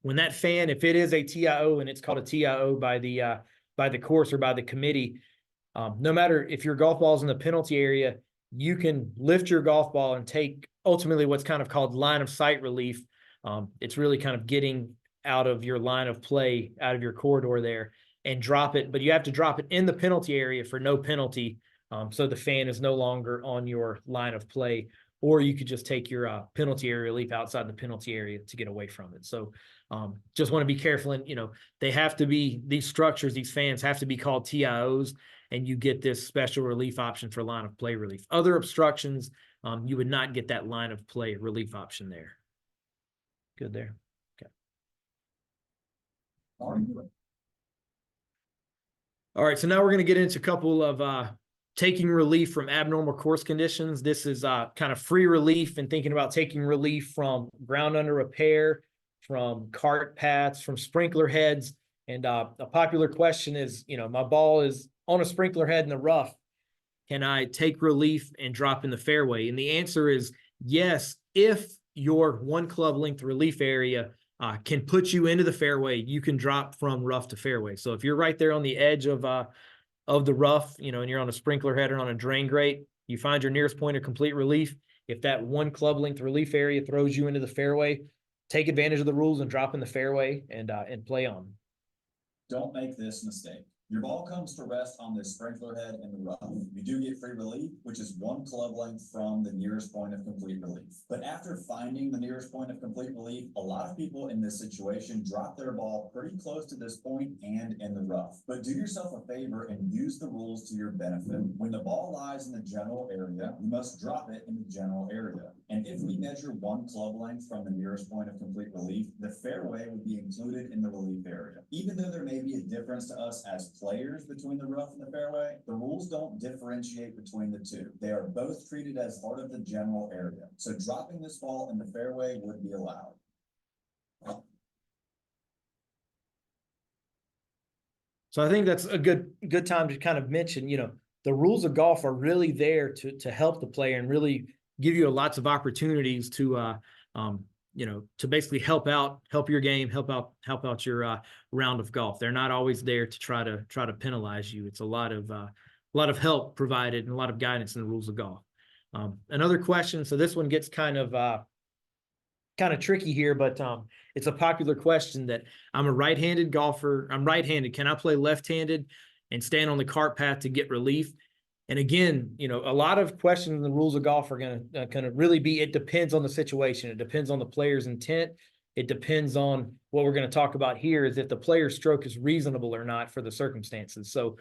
when that fan, if it is a TIO and it's called a TIO by the course or by the committee, no matter if your golf ball is in the penalty area, you can lift your golf ball and take ultimately what's kind of called line of sight relief. It's really kind of getting out of your line of play, out of your corridor there, and drop it. But you have to drop it in the penalty area for no penalty. So the fan is no longer on your line of play, or you could just take your penalty area relief outside the penalty area to get away from it. So just want to be careful. And, they have to be, these structures, these fans have to be called TIOs, and you get this special relief option for line of play relief. Other obstructions, you would not get that line of play relief option there. Good there. Okay. All right, so now we're going to get into a couple of taking relief from abnormal course conditions. This is kind of free relief and thinking about taking relief from ground under repair, from cart paths, from sprinkler heads. And a popular question is, my ball is on a sprinkler head in the rough. Can I take relief and drop in the fairway? And the answer is yes, if your one club length relief area can put you into the fairway, you can drop from rough to fairway. So if you're right there on the edge of the rough, and you're on a sprinkler head or on a drain grate, you find your nearest point of complete relief. If that one club length relief area throws you into the fairway, take advantage of the rules and drop in the fairway and play on. Don't make this mistake. Your ball comes to rest on this sprinkler head in the rough. You do get free relief, which is one club length from the nearest point of complete relief. But after finding the nearest point of complete relief, a lot of people in this situation drop their ball pretty close to this point and in the rough. But do yourself a favor and use the rules to your benefit. When the ball lies in the general area, you must drop it in the general area. And if we measure one club length from the nearest point of complete relief, the fairway would be included in the relief area. Even though there may be a difference to us as players between the rough and the fairway, the rules don't differentiate between the two. They are both treated as part of the general area. So dropping this ball in the fairway would be allowed. So I think that's a good time to kind of mention, the rules of golf are really there to help the player and really give you lots of opportunities to to basically help your game, help out your round of golf. They're not always there to try to penalize you. It's a lot of help provided and a lot of guidance in the rules of golf. Another question. So this one gets kind of tricky here, but it's a popular question that I'm a right-handed golfer. I'm right-handed. Can I play left-handed and stand on the cart path to get relief? And again, a lot of questions in the rules of golf are going to really be, it depends on the situation. It depends on the player's intent. It depends on what we're going to talk about here is if the player's stroke is reasonable or not for the circumstances. So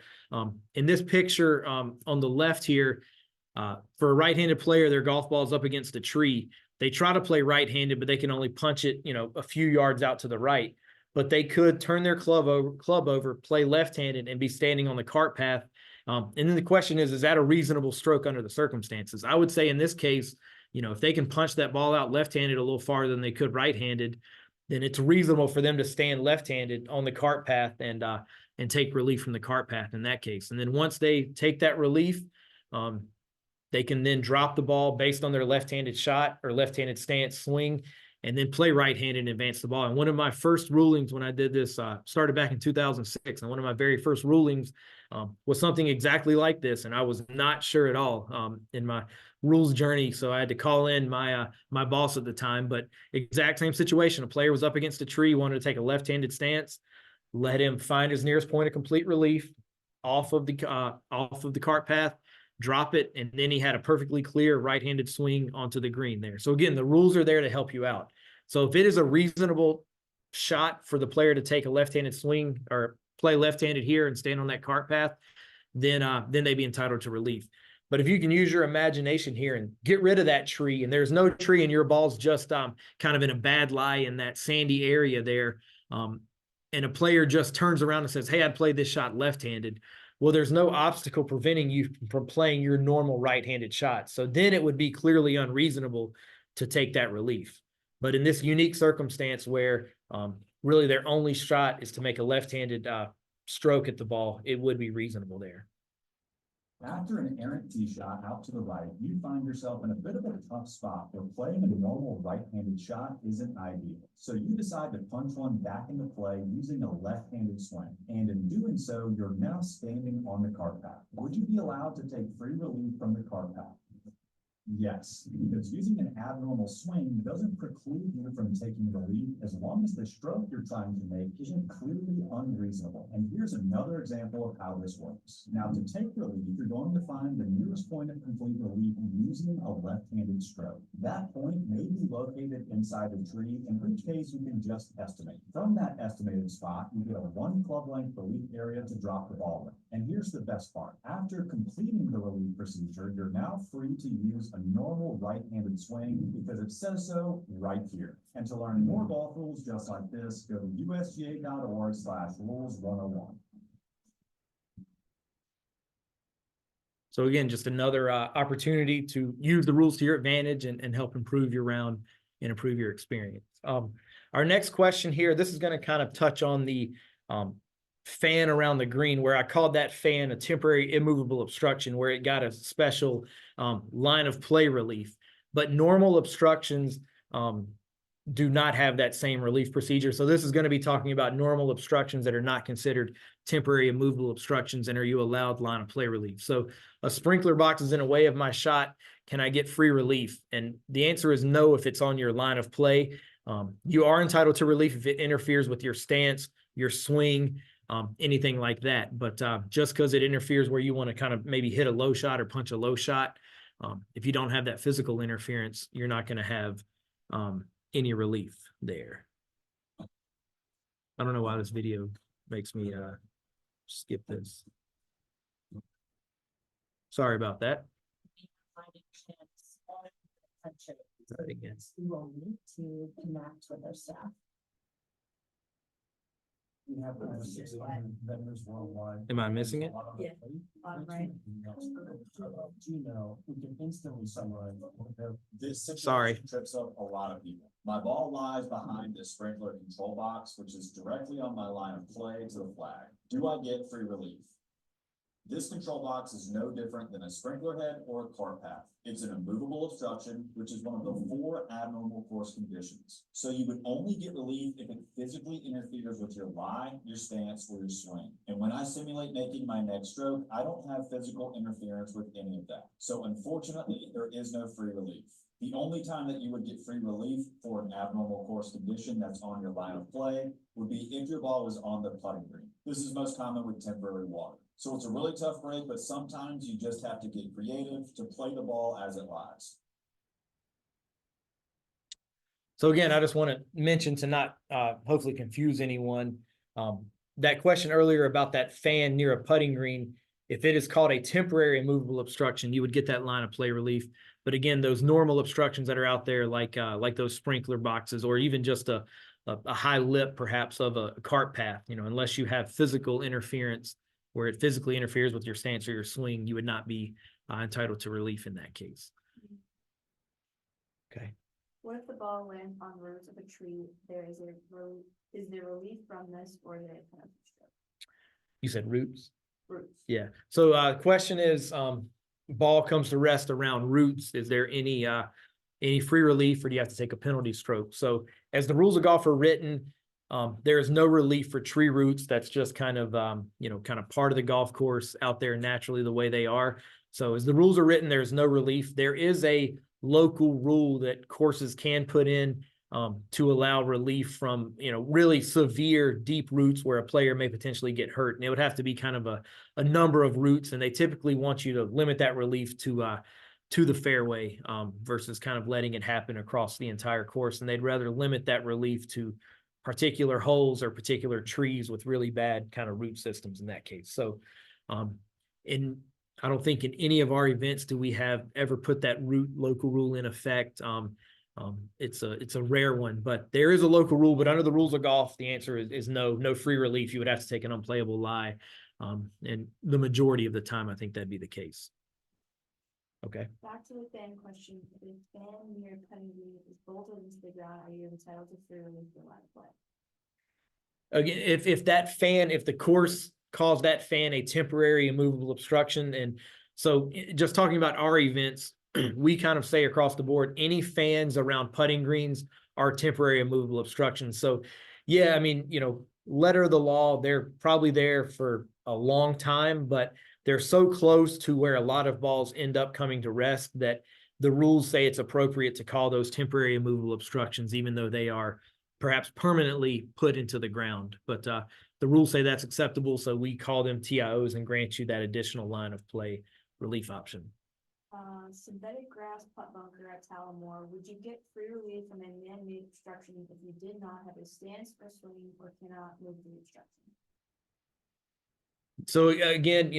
in this picture on the left here, for a right-handed player, their golf ball is up against a tree. They try to play right-handed, but they can only punch it, a few yards out to the right. But they could turn their club over, play left-handed, and be standing on the cart path. And then the question is that a reasonable stroke under the circumstances? I would say in this case, if they can punch that ball out left-handed a little farther than they could right-handed, then it's reasonable for them to stand left-handed on the cart path and take relief from the cart path in that case. And then once they take that relief, they can then drop the ball based on their left-handed shot or left-handed stance swing, and then play right-handed and advance the ball. And one of my first rulings when I did this started back in 2006. And one of my very first rulings was something exactly like this. And I was not sure at all in my rules journey. So I had to call in my boss at the time, but exact same situation. A player was up against a tree, wanted to take a left-handed stance, let him find his nearest point of complete relief off of the cart path, drop it, and then he had a perfectly clear right-handed swing onto the green there. So again, the rules are there to help you out. So if it is a reasonable shot for the player to take a left-handed swing or play left-handed here and stand on that cart path, then they'd be entitled to relief. But if you can use your imagination here and get rid of that tree, and there's no tree and your ball's just kind of in a bad lie in that sandy area there, and a player just turns around and says, hey, I'd play this shot left-handed. Well, there's no obstacle preventing you from playing your normal right-handed shot. So then it would be clearly unreasonable to take that relief. But in this unique circumstance where really their only shot is to make a left-handed stroke at the ball, it would be reasonable there. After an errant tee shot out to the right, you find yourself in a bit of a tough spot where playing a normal right-handed shot isn't ideal. So you decide to punch one back into play using a left-handed swing. And in doing so, you're now standing on the cart path. Would you be allowed to take free relief from the cart path? Yes, because using an abnormal swing doesn't preclude you from taking the lead as long as the stroke you're trying to make isn't clearly unreasonable. And here's another example of how this works. Now, to take relief, you're going to find the nearest point of complete relief using a left-handed stroke. That point may be located inside a tree, in which case you can just estimate. From that estimated spot, you get a 1 club length relief area to drop the ball in. And here's the best part. After completing the relief procedure, you're now free to use a normal right-handed swing because it says so right here. And to learn more golf rules just like this, go to usga.org/rules101. So again, just another opportunity to use the rules to your advantage and help improve your round and improve your experience. Our next question here, this is going to kind of touch on the fan around the green, where I called that fan a temporary immovable obstruction, where it got a special line of play relief. But normal obstructions do not have that same relief procedure. So this is going to be talking about normal obstructions that are not considered temporary immovable obstructions, and are you allowed line of play relief? So a sprinkler box is in a way of my shot. Can I get free relief? And the answer is no if it's on your line of play. You are entitled to relief if it interferes with your stance, your swing, anything like that. But just because it interferes where you want to kind of maybe hit a low shot or punch a low shot, if you don't have that physical interference, you're not going to have any relief there. I don't know why this video makes me skip this. Sorry about that. Right again. We will need to connect with our staff. We have members worldwide. Am I missing it? Yeah, right. Gmail, we can instantly summarize. This situation Sorry. trips up a lot of people. My ball lies behind the sprinkler control box, which is directly on my line of play to the flag. Do I get free relief? This control box is no different than a sprinkler head or a cart path. It's an immovable obstruction, which is one of the 4 abnormal course conditions. So you would only get relief if it physically interferes with your lie, your stance, or your swing. And when I simulate making my next stroke, I don't have physical interference with any of that. So unfortunately, there is no free relief. The only time that you would get free relief for an abnormal course condition that's on your line of play would be if your ball was on the putting green. This is most common with temporary water. So it's a really tough break, but sometimes you just have to get creative to play the ball as it lies. So again, I just want to mention to not hopefully confuse anyone. That question earlier about that fan near a putting green, if it is called a temporary immovable obstruction, you would get that line of play relief. But again, those normal obstructions that are out there, like those sprinkler boxes, or even just a high lip perhaps of a cart path, unless you have physical interference where it physically interferes with your stance or your swing, you would not be entitled to relief in that case. Okay. What if the ball lands on roots of a tree? Is there relief from this, or is it kind of stroke? You said roots? Roots. Yeah. So question is, ball comes to rest around roots. Is there any free relief, or do you have to take a penalty stroke? So as the rules of golf are written, there is no relief for tree roots. That's just kind of part of the golf course out there naturally the way they are. So as the rules are written, there's no relief. There is a local rule that courses can put in to allow relief from, really severe deep roots where a player may potentially get hurt. And it would have to be kind of a number of roots. And they typically want you to limit that relief to to the fairway, versus kind of letting it happen across the entire course. And they'd rather limit that relief to particular holes or particular trees with really bad kind of root systems in that case. So, I don't think in any of our events do we have ever put that local rule in effect. It's a rare one, but there is a local rule. But under the rules of golf, the answer is no free relief. You would have to take an unplayable lie, and the majority of the time, I think that'd be the case. Okay. Back to the fan question, if a fan near putting green is bolted into the ground, are you entitled to free relief for line of play? Again, if the course caused that fan a temporary immovable obstruction, and so just talking about our events, we kind of say across the board, any fans around putting greens are temporary immovable obstructions. So yeah, I mean, letter of the law, they're probably there for a long time, but they're so close to where a lot of balls end up coming to rest that the rules say it's appropriate to call those temporary immovable obstructions, even though they are perhaps permanently put into the ground. But the rules say that's acceptable, so we call them TIOs and grant you that additional line of play relief option. Synthetic grass putt bunker at Talamore, would you get free relief from a man-made obstruction if you did not have a stance or swing or cannot move the obstruction? So again,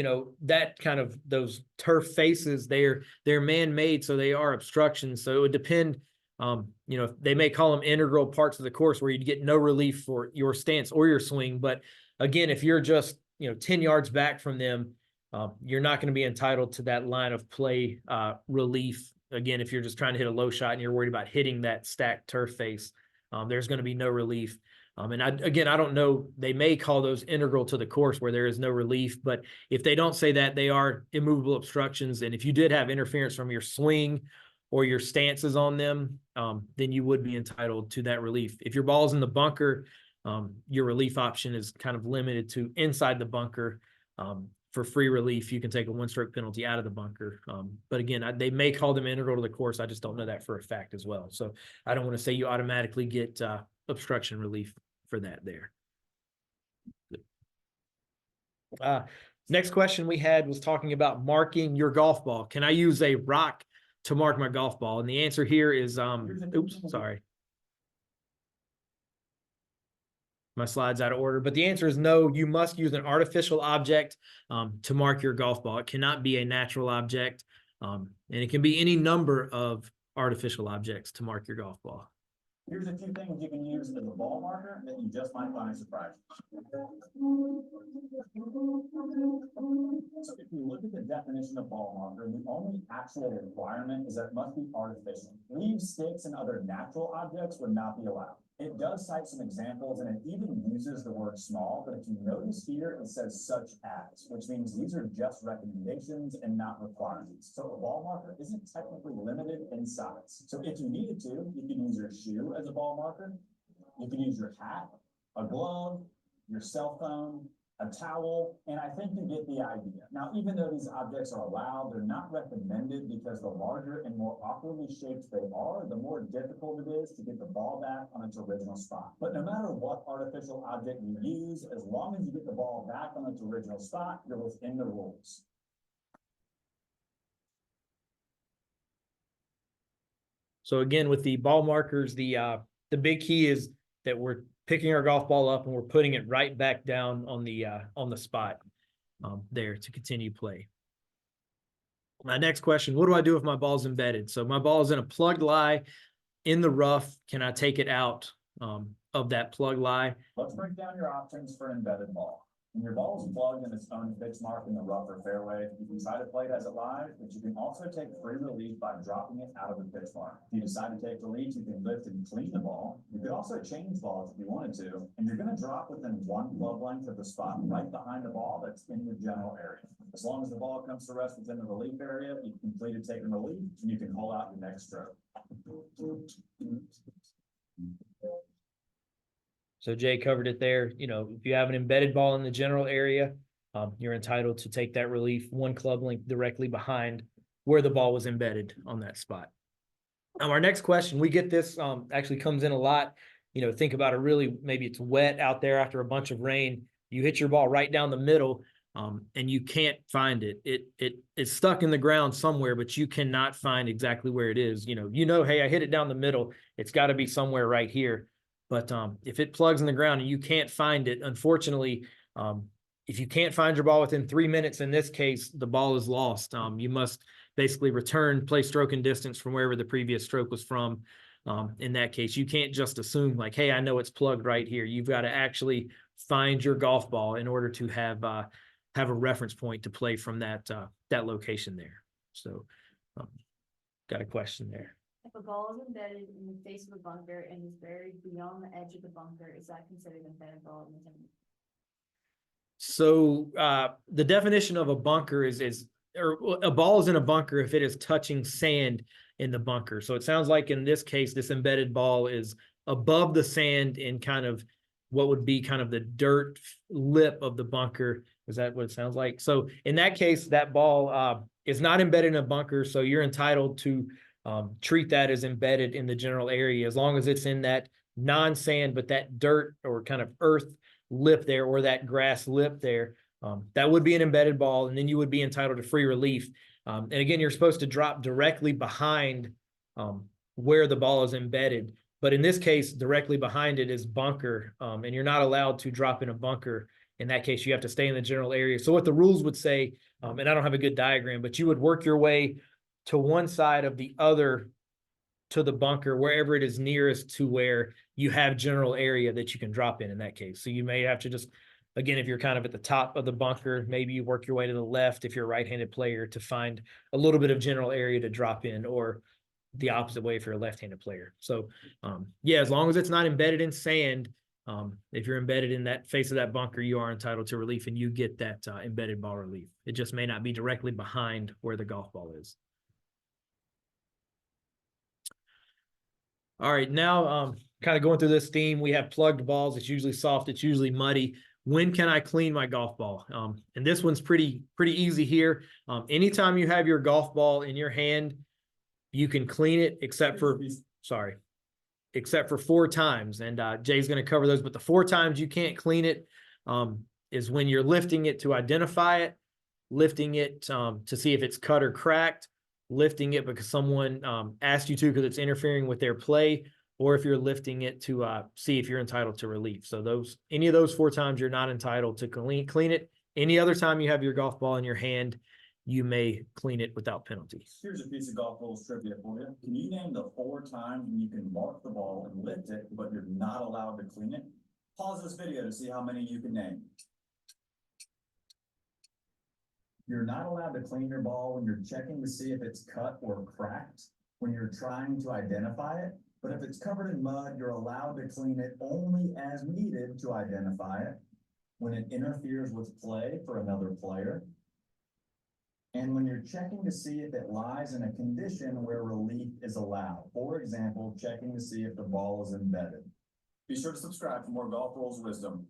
that kind of those turf faces, they're man-made, so they are obstructions. So it would depend. They may call them integral parts of the course where you'd get no relief for your stance or your swing. But again, if you're just 10 yards back from them, you're not going to be entitled to that line of play relief. Again, if you're just trying to hit a low shot and you're worried about hitting that stacked turf face, there's going to be no relief. And I don't know, they may call those integral to the course where there is no relief, but if they don't say that, they are immovable obstructions. And if you did have interference from your swing or your stances on them, then you would be entitled to that relief. If your ball's in the bunker, your relief option is kind of limited to inside the bunker. For free relief, you can take a one-stroke penalty out of the bunker. But again, they may call them integral to the course. I just don't know that for a fact as well. So I don't want to say you automatically get obstruction relief for that there. Next question we had was talking about marking your golf ball. Can I use a rock to mark my golf ball? And the answer here is, oops, sorry. My slide's out of order, but the answer is no. You must use an artificial object to mark your golf ball. It cannot be a natural object, and it can be any number of artificial objects to mark your golf ball. Here's a few things you can use as a ball marker that you just might find surprising. So if you look at the definition of ball marker, the only actual requirement is that it must be artificial. Leaves, sticks, and other natural objects would not be allowed. It does cite some examples, and it even uses the word small, but if you notice here, it says such as, which means these are just recommendations and not requirements. So a ball marker isn't technically limited in size. So if you needed to, you can use your shoe as a ball marker. You can use your hat, a glove, your cell phone, a towel, and I think you get the idea. Now, even though these objects are allowed, they're not recommended because the larger and more awkwardly shaped they are, the more difficult it is to get the ball back on its original spot. But no matter what artificial object you use, as long as you get the ball back on its original spot, you're within the rules. So again, with the ball markers, the big key is that we're picking our golf ball up and we're putting it right back down on the spot there to continue play. My next question, what do I do if my ball's embedded? So my ball is in a plugged lie in the rough. Can I take it out of that plug lie? Let's break down your options for an embedded ball. When your ball is plugged in its own pitch mark in the rough or fairway, you can try to play it as it lies, but you can also take free relief by dropping it out of the pitch mark. If you decide to take relief, you can lift and clean the ball. You could also change balls if you wanted to, and you're going to drop within one glove length of the spot right behind the ball that's in your general area. As long as the ball comes to rest within the relief area, you've completed taking relief, and you can hold out your next stroke. So Jay covered it there. If you have an embedded ball in the general area, you're entitled to take that relief one club length directly behind where the ball was embedded on that spot. Our next question, we get this actually comes in a lot. Think about maybe it's wet out there after a bunch of rain. You hit your ball right down the middle. and you can't find it. It's stuck in the ground somewhere, but you cannot find exactly where it is. Hey, I hit it down the middle. It's got to be somewhere right here. But if it plugs in the ground and you can't find it, unfortunately, if you can't find your ball within 3 minutes, in this case, the ball is lost. You must basically return, play stroke and distance from wherever the previous stroke was from. In that case, you can't just assume like, hey, I know it's plugged right here. You've got to actually find your golf ball in order to have a reference point to play from that location there. So, got a question there. If a ball is embedded in the face of a bunker and is buried beyond the edge of the bunker, is that considered an embedded ball in the tournament? So the definition of a bunker is a ball is in a bunker if it is touching sand in the bunker. So it sounds like in this case, this embedded ball is above the sand in kind of what would be kind of the dirt lip of the bunker. Is that what it sounds like? So in that case, that ball is not embedded in a bunker. So you're entitled to treat that as embedded in the general area, as long as it's in that non-sand, but that dirt or kind of earth lip there, or that grass lip there. That would be an embedded ball, and then you would be entitled to free relief. And again, you're supposed to drop directly behind where the ball is embedded. But in this case, directly behind it is bunker, and you're not allowed to drop in a bunker. In that case, you have to stay in the general area. So what the rules would say, and I don't have a good diagram, but you would work your way to one side of the other to the bunker, wherever it is nearest to where you have general area that you can drop in that case. So you may have to just, again, if you're kind of at the top of the bunker, maybe you work your way to the left if you're a right-handed player to find a little bit of general area to drop in, or the opposite way if you're a left-handed player. So yeah, as long as it's not embedded in sand, if you're embedded in that face of that bunker, you are entitled to relief and you get that embedded ball relief. It just may not be directly behind where the golf ball is. All right, now kind of going through this theme, we have plugged balls. It's usually soft, it's usually muddy. When can I clean my golf ball? And this one's pretty easy here. Anytime you have your golf ball in your hand, you can clean it except for 4 times. And Jay's going to cover those, but the 4 times you can't clean it is when you're lifting it to identify it, lifting it to see if it's cut or cracked, lifting it because someone asked you to because it's interfering with their play, or if you're lifting it to see if you're entitled to relief. So any of those 4 times you're not entitled to clean it. Any other time you have your golf ball in your hand, you may clean it without penalty. Here's a piece of golf rules trivia for you. Can you name the 4 times when you can mark the ball and lift it, but you're not allowed to clean it? Pause this video to see how many you can name. You're not allowed to clean your ball when you're checking to see if it's cut or cracked, when you're trying to identify it. But if it's covered in mud, you're allowed to clean it only as needed to identify it, when it interferes with play for another player, and when you're checking to see if it lies in a condition where relief is allowed. For example, checking to see if the ball is embedded. Be sure to subscribe for more golf rules wisdom.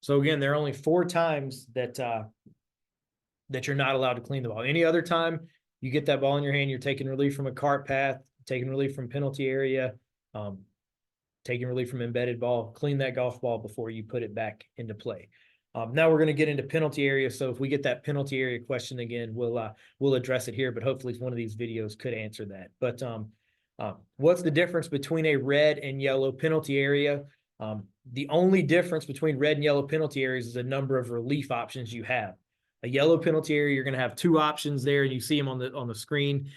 So again, there are only 4 times that you're not allowed to clean the ball. Any other time you get that ball in your hand, you're taking relief from a cart path, taking relief from penalty area, taking relief from embedded ball. Clean that golf ball before you put it back into play. Now we're going to get into penalty area. So if we get that penalty area question again, we'll address it here, but hopefully one of these videos could answer that. But what's the difference between a red and yellow penalty area? The only difference between red and yellow penalty areas is the number of relief options you have. A yellow penalty area, you're going to have 2 options there, and you see them on the screen.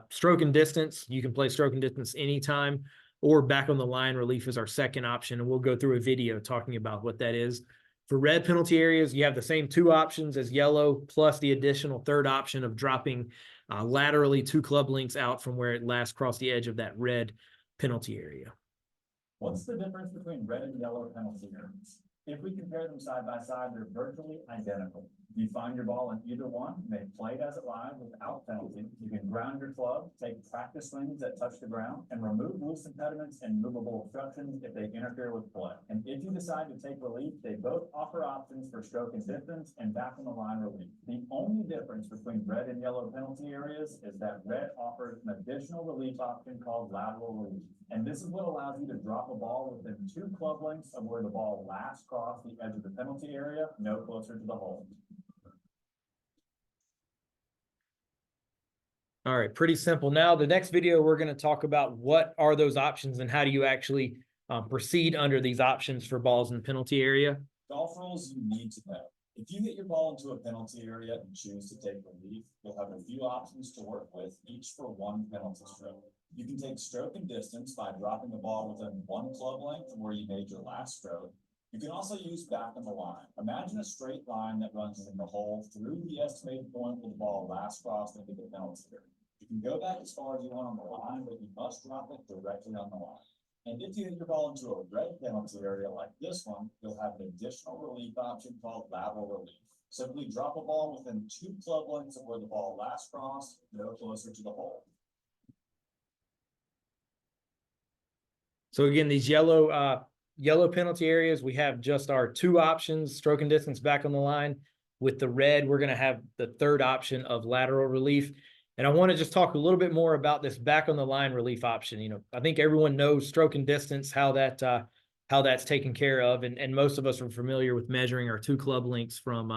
Stroke and distance, you can play stroke and distance anytime, or back on the line relief is our second option, and we'll go through a video talking about what that is. For red penalty areas, you have the same 2 options as yellow, plus the additional 3rd option of dropping laterally 2 club lengths out from where it last crossed the edge of that red penalty area. What's the difference between red and yellow penalty areas? If we compare them side by side, they're virtually identical. You find your ball in either one, you may play it as it lies without penalty. You can ground your club, take practice swings that touch the ground, and remove loose impediments and movable obstructions if they interfere with play. And if you decide to take relief, they both offer options for stroke and distance and back on the line relief. The only difference between red and yellow penalty areas is that red offers an additional relief option called lateral relief. And this is what allows you to drop a ball within 2 club lengths of where the ball last crossed the edge of the penalty area, no closer to the hole. All right, pretty simple. Now, the next video, we're going to talk about what are those options and how do you actually proceed under these options for balls in the penalty area. Golf rules you need to know. If you hit your ball into a penalty area and choose to take relief, you'll have a few options to work with, each for 1 penalty stroke. You can take stroke and distance by dropping the ball within 1 club length of where you made your last stroke. You can also use back on the line. Imagine a straight line that runs from the hole through the estimated point where the ball last crossed into the penalty area. You can go back as far as you want on the line, but you must drop it directly on the line. And if you hit your ball into a red penalty area like this one, you'll have an additional relief option called lateral relief. Simply drop a ball within 2 club lengths of where the ball last crossed, no closer to the hole. So again, these yellow penalty areas, we have just our 2 options, stroke and distance back on the line. With the red, we're going to have the 3rd option of lateral relief. And I want to just talk a little bit more about this back on the line relief option. You know, I think everyone knows stroke and distance, how that's taken care of. And most of us are familiar with measuring our 2 club lengths from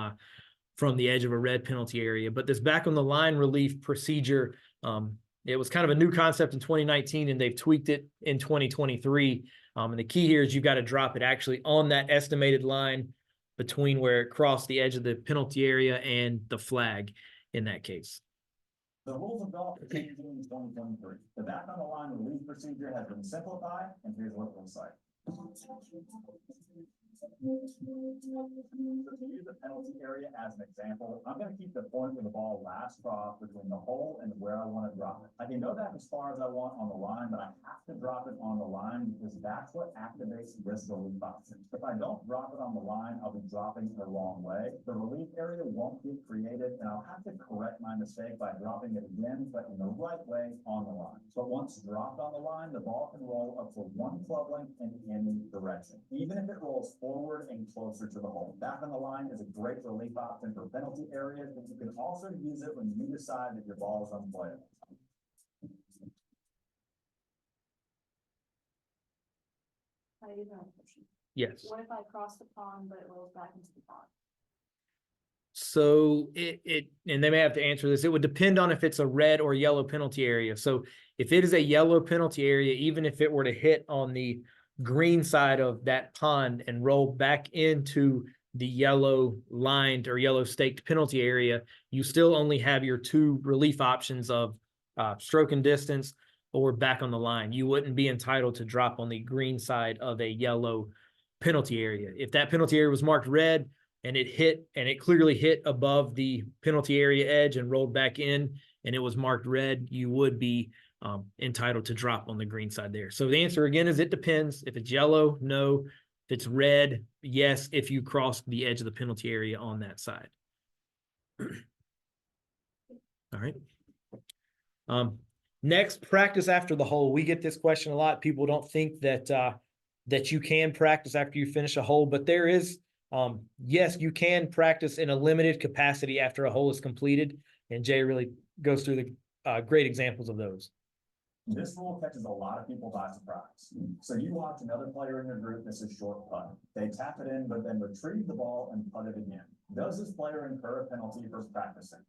the edge of a red penalty area. But this back on the line relief procedure, it was kind of a new concept in 2019, and they've tweaked it in 2023. And the key here is you've got to drop it actually on that estimated line between where it crossed the edge of the penalty area and the flag in that case. The rules of golf are changing in 2023. The back on the line relief procedure has been simplified, and here's what it looks like. To use the penalty area as an example, I'm going to keep the point where the ball last crossed between the hole and where I want to drop it. I can go back as far as I want on the line, but I have to drop it on the line because that's what activates this relief option. If I don't drop it on the line, I'll be dropping the wrong way. The relief area won't get created, and I'll have to correct my mistake by dropping it again, but in the right way on the line. But once dropped on the line, the ball can roll up to 1 club length in any direction, even if it rolls forward and closer to the hole. Back on the line is a great relief option for penalty areas, but you can also use it when you decide that your ball is unplayable. I do have a question. Yes. What if I cross the pond, but it rolls back into the pond? So and they may have to answer this. It would depend on if it's a red or yellow penalty area. So if it is a yellow penalty area, even if it were to hit on the green side of that pond and roll back into the yellow lined or yellow staked penalty area, you still only have your 2 relief options of stroke and distance or back on the line. You wouldn't be entitled to drop on the green side of a yellow penalty area. If that penalty area was marked red and it clearly hit above the penalty area edge and rolled back in and it was marked red, you would be entitled to drop on the green side there. So the answer again is it depends. If it's yellow, no. If it's red, yes, if you cross the edge of the penalty area on that side. All right. Next, practice after the hole. We get this question a lot. People don't think that that you can practice after you finish a hole, but there is, yes, you can practice in a limited capacity after a hole is completed. And Jay really goes through the great examples of those. This rule catches a lot of people by surprise. So you watch another player in your group miss a short putt. They tap it in, but then retrieve the ball and putt it again. Does this player incur a penalty for practicing?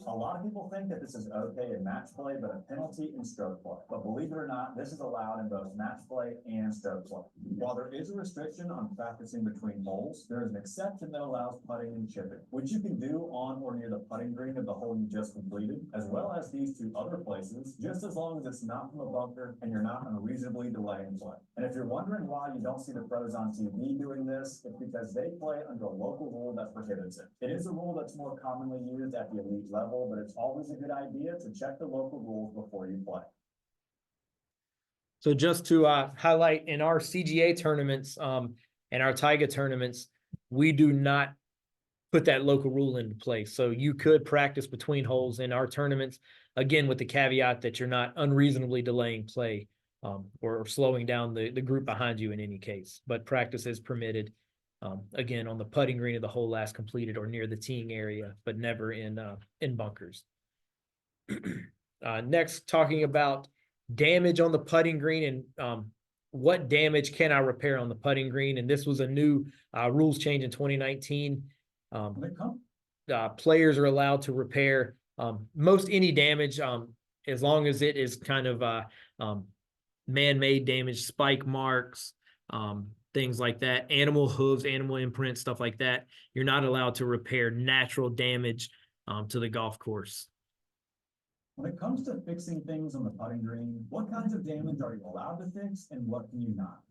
A lot of people think that this is okay in match play, but a penalty in stroke play. But believe it or not, this is allowed in both match play and stroke play. While there is a restriction on practicing between holes, there is an exception that allows putting and chipping, which you can do on or near the putting green of the hole you just completed, as well as these 2 other places, just as long as it's not from a bunker and you're not unreasonably delaying play. And if you're wondering why you don't see the pros on TV doing this, it's because they play under a local rule that prohibits it. It is a rule that's more commonly used at the elite level, but it's always a good idea to check the local rules before you play. So just to highlight, in our CGA tournaments and our Taiga tournaments, we do not put that local rule into place. So you could practice between holes in our tournaments, again, with the caveat that you're not unreasonably delaying play or slowing down the group behind you in any case. But practice is permitted, again, on the putting green of the hole last completed or near the teeing area, but never in bunkers. Next, talking about damage on the putting green and what damage can I repair on the putting green? And this was a new rules change in 2019. When it comes Players are allowed to repair most any damage as long as it is kind of man-made damage, spike marks, things like that, animal hooves, animal imprints, stuff like that. You're not allowed to repair natural damage to the golf course. When it comes to fixing things on the putting green, what kinds of damage are you allowed to fix and what can you not?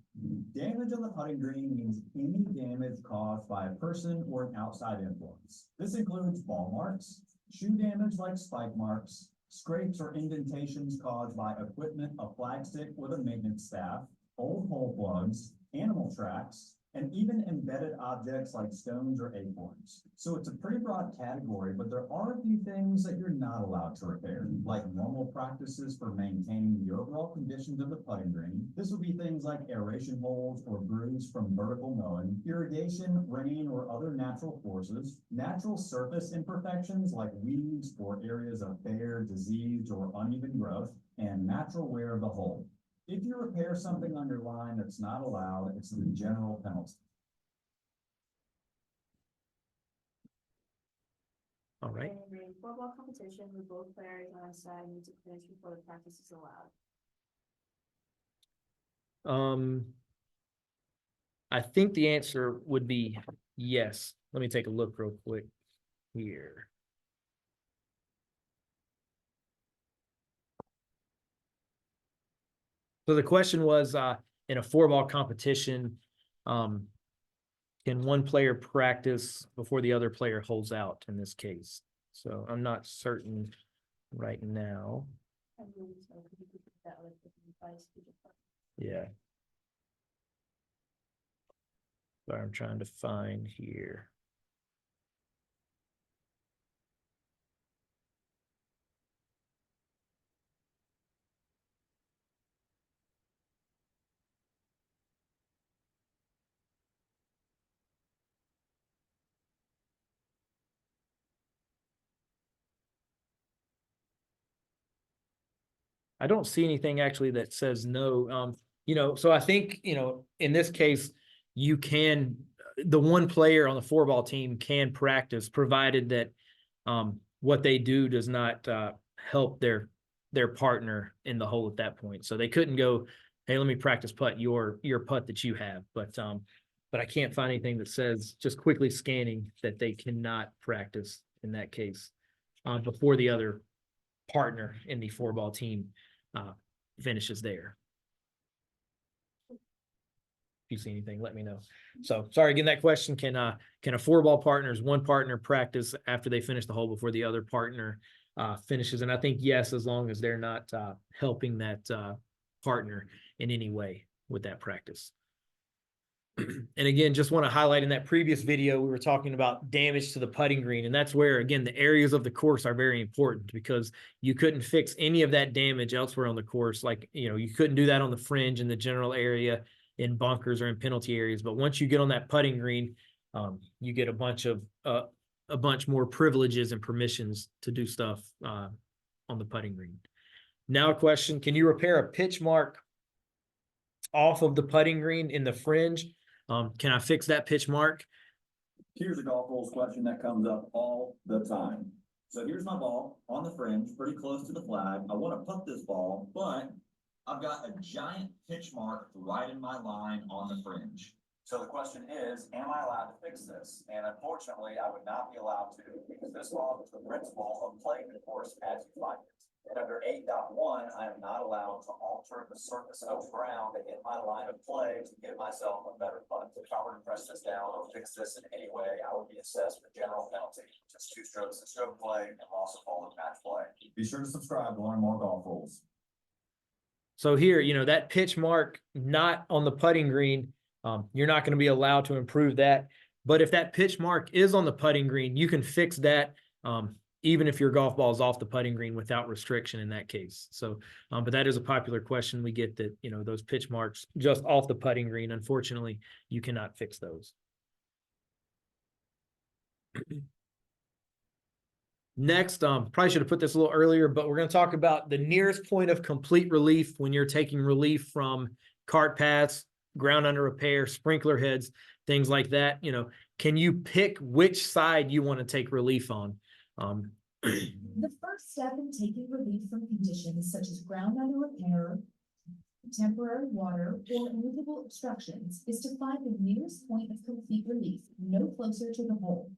Damage on the putting green means any damage caused by a person or an outside influence. This includes ball marks, shoe damage like spike marks, scrapes or indentations caused by equipment, a flagstick with a maintenance staff, old hole plugs, animal tracks, and even embedded objects like stones or acorns. So it's a pretty broad category, but there are a few things that you're not allowed to repair, like normal practices for maintaining the overall conditions of the putting green. This would be things like aeration holes or grooves from vertical mowing, irrigation, rain, or other natural forces, natural surface imperfections like weeds or areas of bare, diseased, or uneven growth, and natural wear of the hole. If you repair something on your line that's not allowed, it's the general penalty. All right. And in football competition, with both players on side need to finish before the practice is allowed. I think the answer would be yes. Let me take a look real quick here. So the question was, in a 4-ball competition, can one player practice before the other player holds out in this case? So I'm not certain right now. I believe so. Could you put that with the advice to the partner? Yeah. Sorry, I'm trying to find here. I don't see anything actually that says no. So I think, in this case, you can, the one player on the 4-ball team can practice, provided that what they do does not help their partner in the hole at that point. So they couldn't go, hey, let me practice putt your putt that you have. But I can't find anything that says, just quickly scanning, that they cannot practice in that case before the other partner in the 4-ball team finishes there. If you see anything, let me know. So sorry, again, that question, can a 4-ball partner's one partner practice after they finish the hole before the other partner finishes? And I think yes, as long as they're not helping that partner in any way with that practice. And again, just want to highlight, in that previous video, we were talking about damage to the putting green. And that's where, again, the areas of the course are very important, because you couldn't fix any of that damage elsewhere on the course. Like, you couldn't do that on the fringe, in the general area, in bunkers, or in penalty areas. But once you get on that putting green, you get a bunch more privileges and permissions to do stuff on the putting green. Now a question, can you repair a pitch mark off of the putting green in the fringe? Can I fix that pitch mark? Here's a golf rules question that comes up all the time. So here's my ball on the fringe, pretty close to the flag. I want to putt this ball, but I've got a giant pitch mark right in my line on the fringe. So the question is, am I allowed to fix this? And unfortunately, I would not be allowed to, because this law is the principle of playing the course as you find it. And under 8.1, I am not allowed to alter the surface of the ground in my line of play to give myself a better putt. If I were to press this down or fix this in any way, I would be assessed with general penalty, just 2 strokes in stroke play and loss of hole in match play. Be sure to subscribe to learn more golf rules. So here, that pitch mark not on the putting green, you're not going to be allowed to improve that. But if that pitch mark is on the putting green, you can fix that even if your golf ball is off the putting green without restriction in that case. So, but that is a popular question we get, that, you know, those pitch marks just off the putting green, unfortunately, you cannot fix those. Next, probably should have put this a little earlier, but we're going to talk about the nearest point of complete relief when you're taking relief from cart paths, ground under repair, sprinkler heads, things like that. You know, can you pick which side you want to take relief on? The first step in taking relief from conditions such as ground under repair, temporary water, or movable obstructions is to find the nearest point of complete relief, no closer to the hole.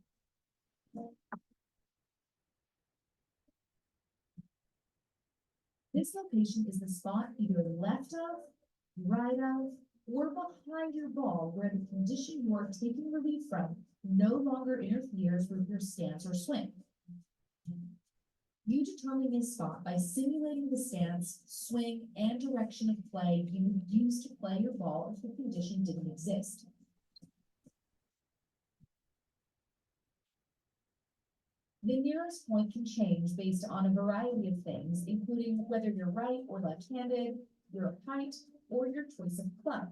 This location is the spot either left of, right of, or behind your ball where the condition you are taking relief from no longer interferes with your stance or swing. You determine this spot by simulating the stance, swing, and direction of play you would use to play your ball if the condition didn't exist. The nearest point can change based on a variety of things, including whether you're right or left-handed, your height, or your choice of club.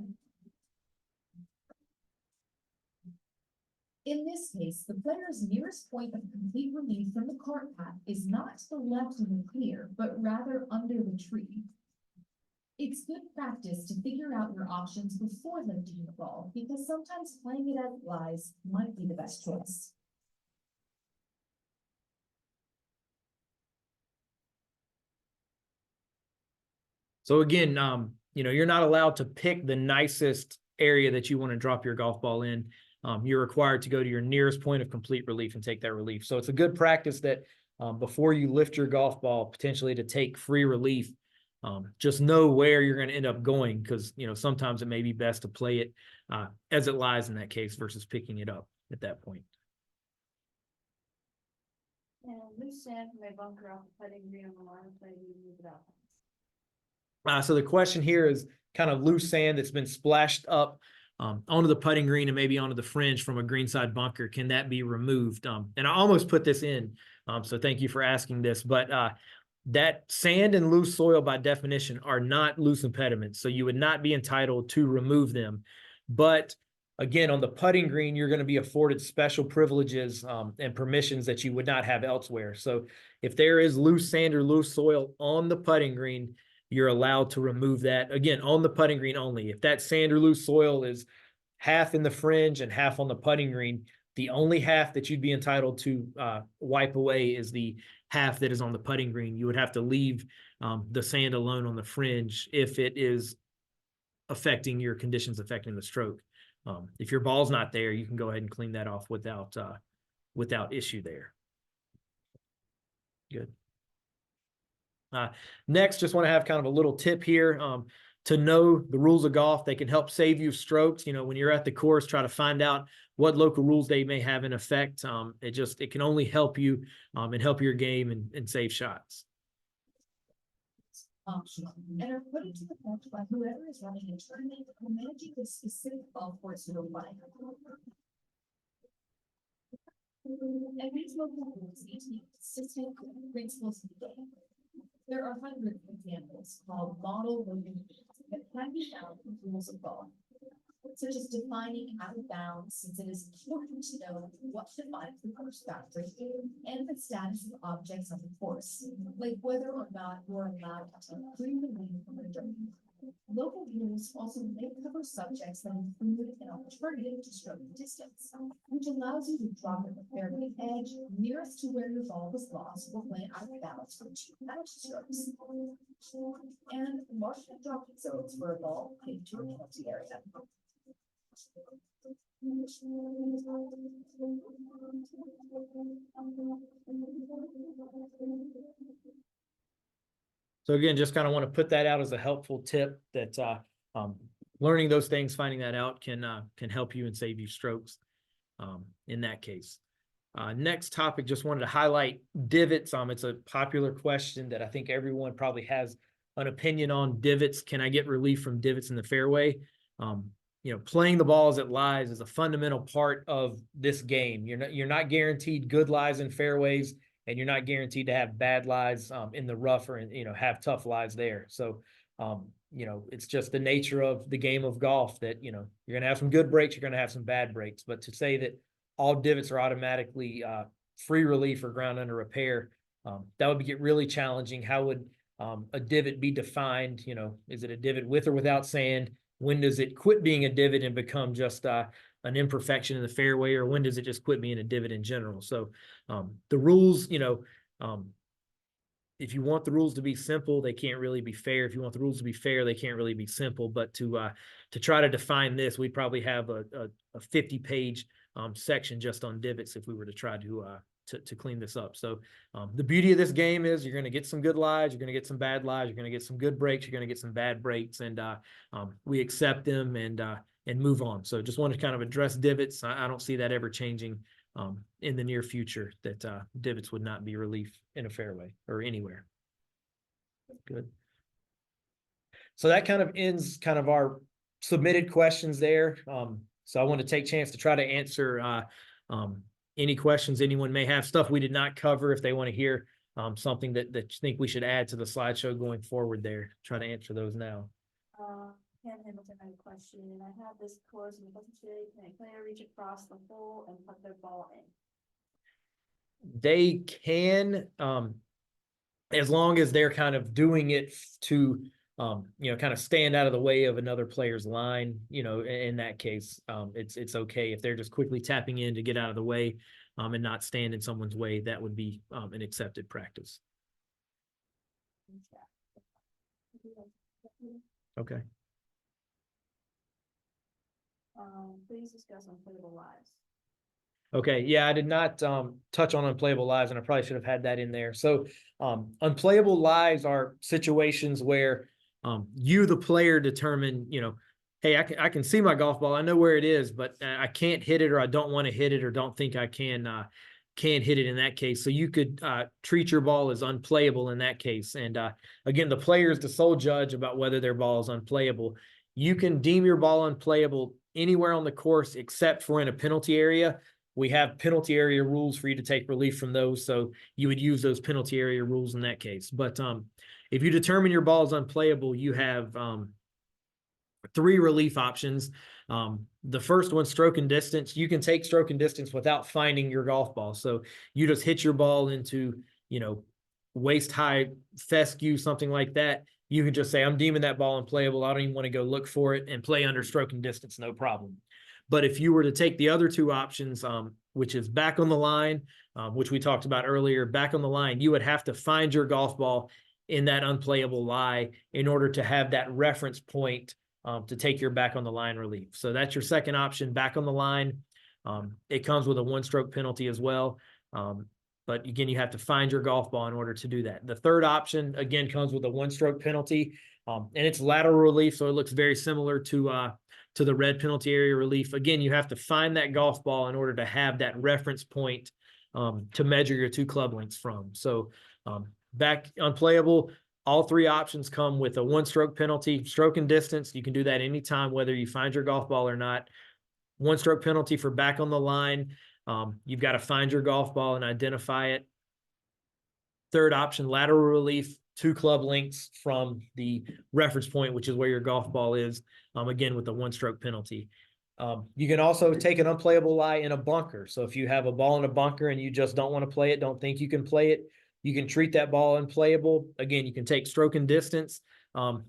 In this case, the player's nearest point of complete relief from the cart path is not to the left of the clear, but rather under the tree. It's good practice to figure out your options before lifting the ball, because sometimes playing it as it lies might be the best choice. So again, you know, you're not allowed to pick the nicest area that you want to drop your golf ball in. You're required to go to your nearest point of complete relief and take that relief. So it's a good practice that before you lift your golf ball, potentially to take free relief, just know where you're going to end up going, because, you know, sometimes it may be best to play it as it lies in that case versus picking it up at that point. And loose sand from a bunker off the putting green on the line of play, you move it out. So the question here is kind of loose sand that's been splashed up onto the putting green and maybe onto the fringe from a greenside bunker. Can that be removed? And I almost put this in, so thank you for asking this, but that sand and loose soil by definition are not loose impediments, so you would not be entitled to remove them. But again, on the putting green, you're going to be afforded special privileges and permissions that you would not have elsewhere. So if there is loose sand or loose soil on the putting green, you're allowed to remove that, again, on the putting green only. If that sand or loose soil is half in the fringe and half on the putting green, the only half that you'd be entitled to wipe away is the half that is on the putting green. You would have to leave the sand alone on the fringe if it is affecting your conditions, affecting the stroke. If your ball's not there, you can go ahead and clean that off without issue there. Good. Next, just want to have kind of a little tip here to know the rules of golf. They can help save you strokes. You know, when you're at the course, try to find out what local rules they may have in effect. It can only help you and help your game and save shots. Optional and are put into effect by whoever is running a tournament or managing the specific golf course you're playing. And these local rules need to be consistent with the principles of the game. There are hundreds of examples called model local rules that can be found in rules of golf, such as defining out of bounds, since it is important to know what defines the course boundary and the status of objects on the course, like whether or not you're allowed to take free relief from a dirt. Local rules also may cover subjects that include an alternative to stroke distance, which allows you to drop at the fairway edge nearest to where your ball was lost or when out of bounds for 2 match strokes, and marginal dropping zones for a ball into a penalty area. So again, just kind of want to put that out as a helpful tip that learning those things, finding that out can help you and save you strokes in that case. Next topic, just wanted to highlight divots. It's a popular question that I think everyone probably has an opinion on. Divots, can I get relief from divots in the fairway? playing the ball as it lies is a fundamental part of this game. You're not guaranteed good lies in fairways, and you're not guaranteed to have bad lies in the rough or have tough lies there. So it's just the nature of the game of golf that you're gonna have some good breaks, you're gonna have some bad breaks. But to say that all divots are automatically free relief or ground under repair, that would get really challenging. How would a divot be defined? Is it a divot with or without sand? When does it quit being a divot and become just an imperfection in the fairway, or when does it just quit being a divot in general? So the rules, if you want the rules to be simple, they can't really be fair. If you want the rules to be fair, they can't really be simple. But to try to define this, we'd probably have a 50-page section just on divots if we were to try to clean this up. So the beauty of this game is you're going to get some good lies, you're going to get some bad lies, you're going to get some good breaks, you're going to get some bad breaks, and we accept them and move on. So just wanted to kind of address divots. I don't see that ever changing in the near future, that divots would not be relief in a fairway or anywhere. Good. So that kind of ends kind of our submitted questions there. So I want to take a chance to try to answer any questions anyone may have, stuff we did not cover. If they want to hear something that you think we should add to the slideshow going forward there, try to answer those now. Ken Hamilton had a question, and I have this course in the shape. Can a player reach across the hole and put their ball in? They can, as long as they're kind of doing it to, kind of stand out of the way of another player's line. In that case, it's okay. If they're just quickly tapping in to get out of the way and not stand in someone's way, that would be an accepted practice. Okay. Please discuss unplayable lies. Okay, yeah, I did not touch on unplayable lies, and I probably should have had that in there. So unplayable lies are situations where you, the player, determine, hey, I can see my golf ball, I know where it is, but I can't hit it, or I don't want to hit it, or don't think I can hit it in that case. So you could treat your ball as unplayable in that case. And again, the player is the sole judge about whether their ball is unplayable. You can deem your ball unplayable anywhere on the course except for in a penalty area. We have penalty area rules for you to take relief from those, so you would use those penalty area rules in that case. But if you determine your ball is unplayable, you have 3 relief options. The first one, stroke and distance. You can take stroke and distance without finding your golf ball. So you just hit your ball into, waist high fescue, something like that. You can just say, I'm deeming that ball unplayable. I don't even want to go look for it, and play under stroke and distance, no problem. But if you were to take the other 2 options, which is back on the line, which we talked about earlier, back on the line, you would have to find your golf ball in that unplayable lie in order to have that reference point to take your back on the line relief. So that's your second option, back on the line. It comes with a 1-stroke penalty as well. But again, you have to find your golf ball in order to do that. The third option, again, comes with a 1-stroke penalty, and it's lateral relief. So it looks very similar to the red penalty area relief. Again, you have to find that golf ball in order to have that reference point to measure your 2 club lengths from. So back unplayable, all 3 options come with a 1-stroke penalty, stroke and distance. You can do that anytime, whether you find your golf ball or not. 1-stroke penalty for back on the line. You've got to find your golf ball and identify it. Third option, lateral relief, 2 club lengths from the reference point, which is where your golf ball is, again, with the 1-stroke penalty. You can also take an unplayable lie in a bunker. So if you have a ball in a bunker and you just don't want to play it, don't think you can play it, you can treat that ball unplayable. Again, you can take stroke and distance,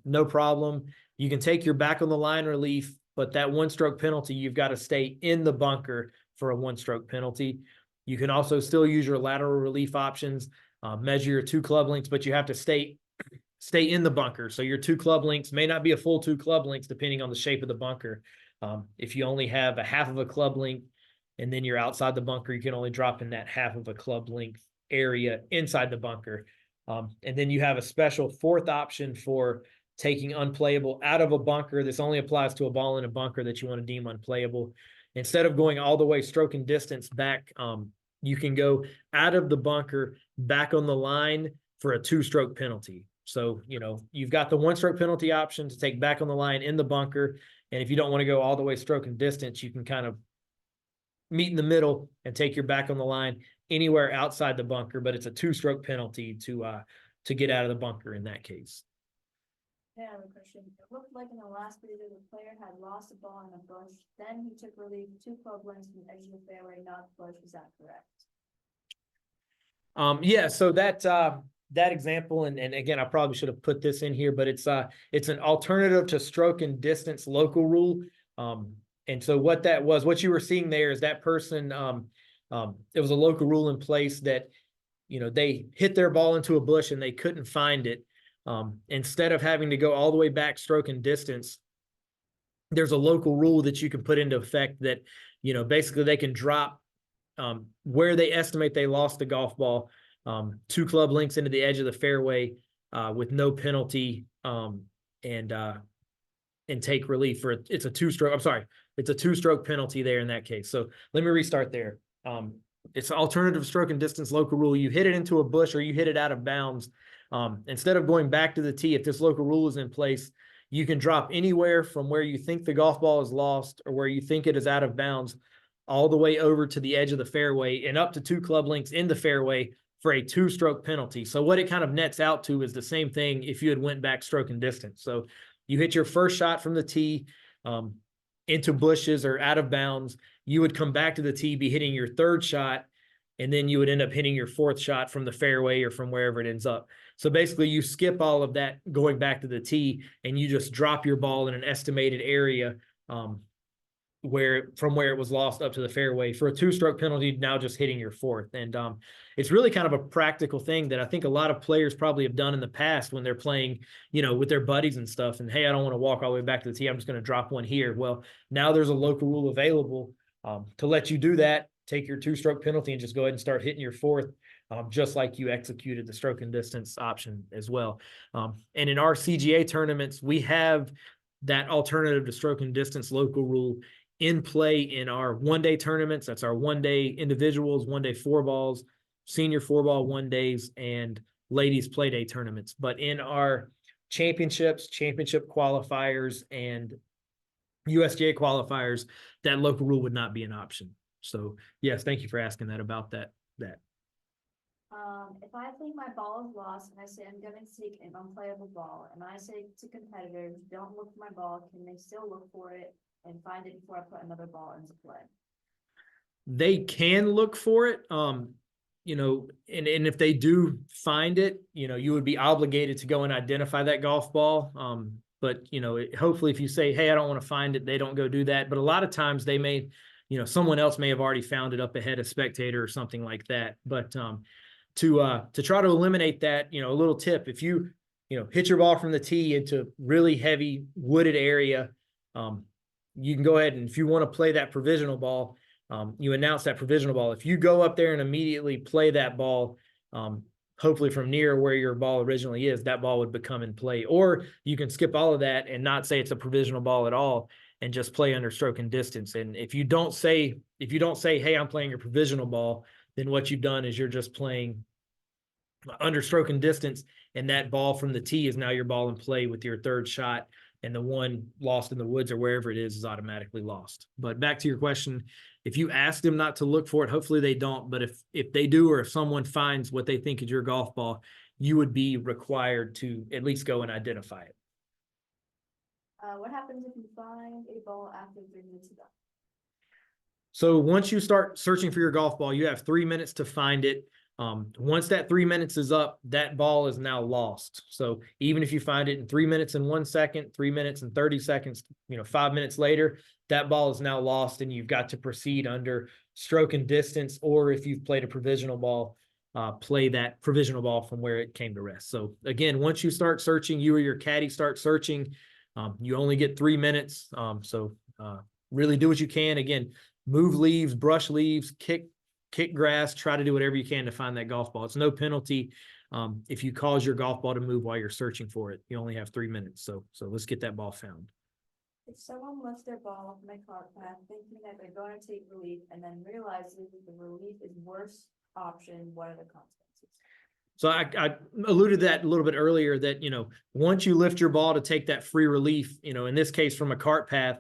no problem. You can take your back on the line relief, but that 1-stroke penalty, you've got to stay in the bunker for a 1-stroke penalty. You can also still use your lateral relief options, measure your 2 club lengths, but you have to stay in the bunker. So your 2 club lengths may not be a full 2 club lengths depending on the shape of the bunker. If you only have a half of a club length and then you're outside the bunker, you can only drop in that half of a club length area inside the bunker. And then you have a special 4th option for taking unplayable out of a bunker. This only applies to a ball in a bunker that you want to deem unplayable. Instead of going all the way stroke and distance back, you can go out of the bunker back on the line for a 2-stroke penalty. So, you've got the 1-stroke penalty option to take back on the line in the bunker. And if you don't want to go all the way stroke and distance, you can kind of meet in the middle and take your back on the line anywhere outside the bunker, but it's a 2-stroke penalty to get out of the bunker in that case. Yeah, I have a question. It looked like in the last video, the player had lost a ball in a bush, then he took relief 2 club lengths from the edge of the fairway, not the bush. Is that correct? Yeah, so that example, and again, I probably should have put this in here, but it's an alternative to stroke and distance local rule. And so what you were seeing there is that person, it was a local rule in place that, they hit their ball into a bush and they couldn't find it. Instead of having to go all the way back stroke and distance, there's a local rule that you can put into effect that, basically they can drop where they estimate they lost the golf ball 2 club lengths into the edge of the fairway with no penalty and take relief for it's a 2-stroke. I'm sorry, it's a 2-stroke penalty there in that case. So let me restart there. It's an alternative stroke and distance local rule. You hit it into a bush or you hit it out of bounds. Instead of going back to the tee, if this local rule is in place, you can drop anywhere from where you think the golf ball is lost or where you think it is out of bounds all the way over to the edge of the fairway and up to 2 club lengths in the fairway for a 2-stroke penalty. So what it kind of nets out to is the same thing if you had went back stroke and distance. So you hit your first shot from the tee into bushes or out of bounds, you would come back to the tee, be hitting your 3rd shot, and then you would end up hitting your 4th shot from the fairway or from wherever it ends up. So basically you skip all of that going back to the tee and you just drop your ball in an estimated area from where it was lost up to the fairway for a 2-stroke penalty, now just hitting your 4th. And it's really kind of a practical thing that I think a lot of players probably have done in the past when they're playing, with their buddies and stuff. And, hey, I don't want to walk all the way back to the tee. I'm just going to drop one here. Well, now there's a local rule available to let you do that, take your 2-stroke penalty and just go ahead and start hitting your 4th, just like you executed the stroke and distance option as well. And in our CGA tournaments, we have that alternative to stroke and distance local rule in play in our 1-day tournaments. That's our 1-day individuals, 1-day 4-balls, senior 4-ball 1-days, and ladies play day tournaments. But in our championship qualifiers, and USGA qualifiers, that local rule would not be an option. So yes, thank you for asking that about that. If I think my ball is lost and I say I'm going to take an unplayable ball, and I say to competitors, don't look for my ball, can they still look for it and find it before I put another ball into play? They can look for it. And if they do find it, you would be obligated to go and identify that golf ball. But hopefully if you say, hey, I don't want to find it, they don't go do that. But a lot of times they may, someone else may have already found it up ahead, a spectator or something like that. But to try to eliminate that, a little tip, if you hit your ball from the tee into really heavy wooded area, you can go ahead and, if you want to play that provisional ball, you announce that provisional ball. If you go up there and immediately play that ball, hopefully from near where your ball originally is, that ball would become in play. Or you can skip all of that and not say it's a provisional ball at all and just play under stroke and distance. And if you don't say, hey, I'm playing your provisional ball, then what you've done is you're just playing under stroke and distance, and that ball from the tee is now your ball in play with your 3rd shot, and the one lost in the woods or wherever it is automatically lost. But back to your question, if you ask them not to look for it, hopefully they don't. But if they do, or if someone finds what they think is your golf ball, you would be required to at least go and identify it. What happens if you find a ball after 3 minutes ago? So once you start searching for your golf ball, you have 3 minutes to find it. Once that 3 minutes is up, that ball is now lost. So even if you find it in 3 minutes and 1 second, 3 minutes and 30 seconds, 5 minutes later, that ball is now lost, and you've got to proceed under stroke and distance. Or if you've played a provisional ball, play that provisional ball from where it came to rest. So again, once you start searching, you or your caddy start searching, you only get 3 minutes. So really do what you can. Again, move leaves, brush leaves, kick grass, try to do whatever you can to find that golf ball. It's no penalty if you cause your golf ball to move while you're searching for it. You only have 3 minutes. So let's get that ball found. If someone lifts their ball off my cart path thinking that they're going to take relief and then realizes that the relief is worse option, what are the consequences? So I alluded to that a little bit earlier that, you know, once you lift your ball to take that free relief, you know, in this case from a cart path,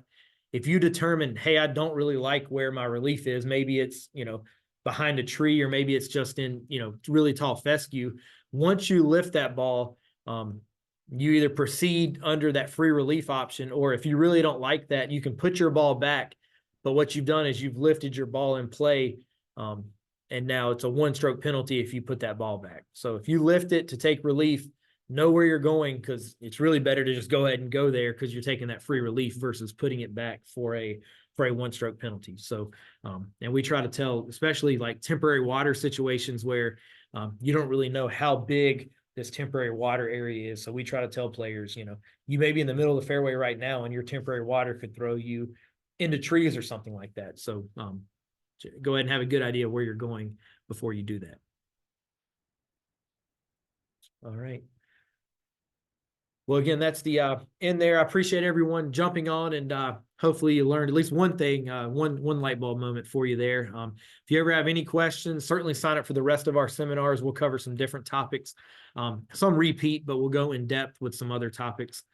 if you determine, hey, I don't really like where my relief is, maybe it's, you know, behind a tree, or maybe it's just in, you know, really tall fescue. Once you lift that ball, you either proceed under that free relief option, or if you really don't like that, you can put your ball back. But what you've done is you've lifted your ball in play. And now it's a 1-stroke penalty if you put that ball back. So if you lift it to take relief, know where you're going, because it's really better to just go ahead and go there because you're taking that free relief versus putting it back for a 1-stroke penalty. So, and we try to tell, especially like temporary water situations where you don't really know how big this temporary water area is. So we try to tell players, you know, you may be in the middle of the fairway right now and your temporary water could throw you into trees or something like that. So, go ahead and have a good idea where you're going before you do that. All right. Well, again, that's the end there. I appreciate everyone jumping on, and hopefully you learned at least one thing, one light bulb moment for you there. If you ever have any questions, certainly sign up for the rest of our seminars. We'll cover some different topics, some repeat, but we'll go in depth with some other topics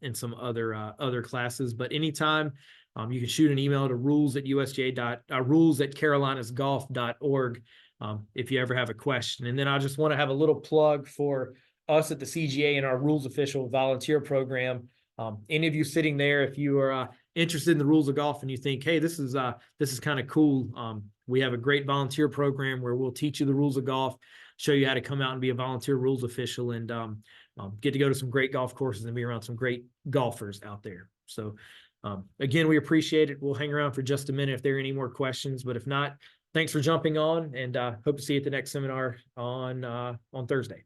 in some other classes. But anytime, you can shoot an email to rules@carolinasgolf.org if you ever have a question. And then I just want to have a little plug for us at the CGA and our rules official volunteer program. Any of you sitting there, if you are interested in the rules of golf and you think, hey, this is kind of cool. We have a great volunteer program where we'll teach you the rules of golf, show you how to come out and be a volunteer rules official, and get to go to some great golf courses and be around some great golfers out there. So again, we appreciate it. We'll hang around for just a minute if there are any more questions, but if not, thanks for jumping on, and hope to see you at the next seminar on Thursday.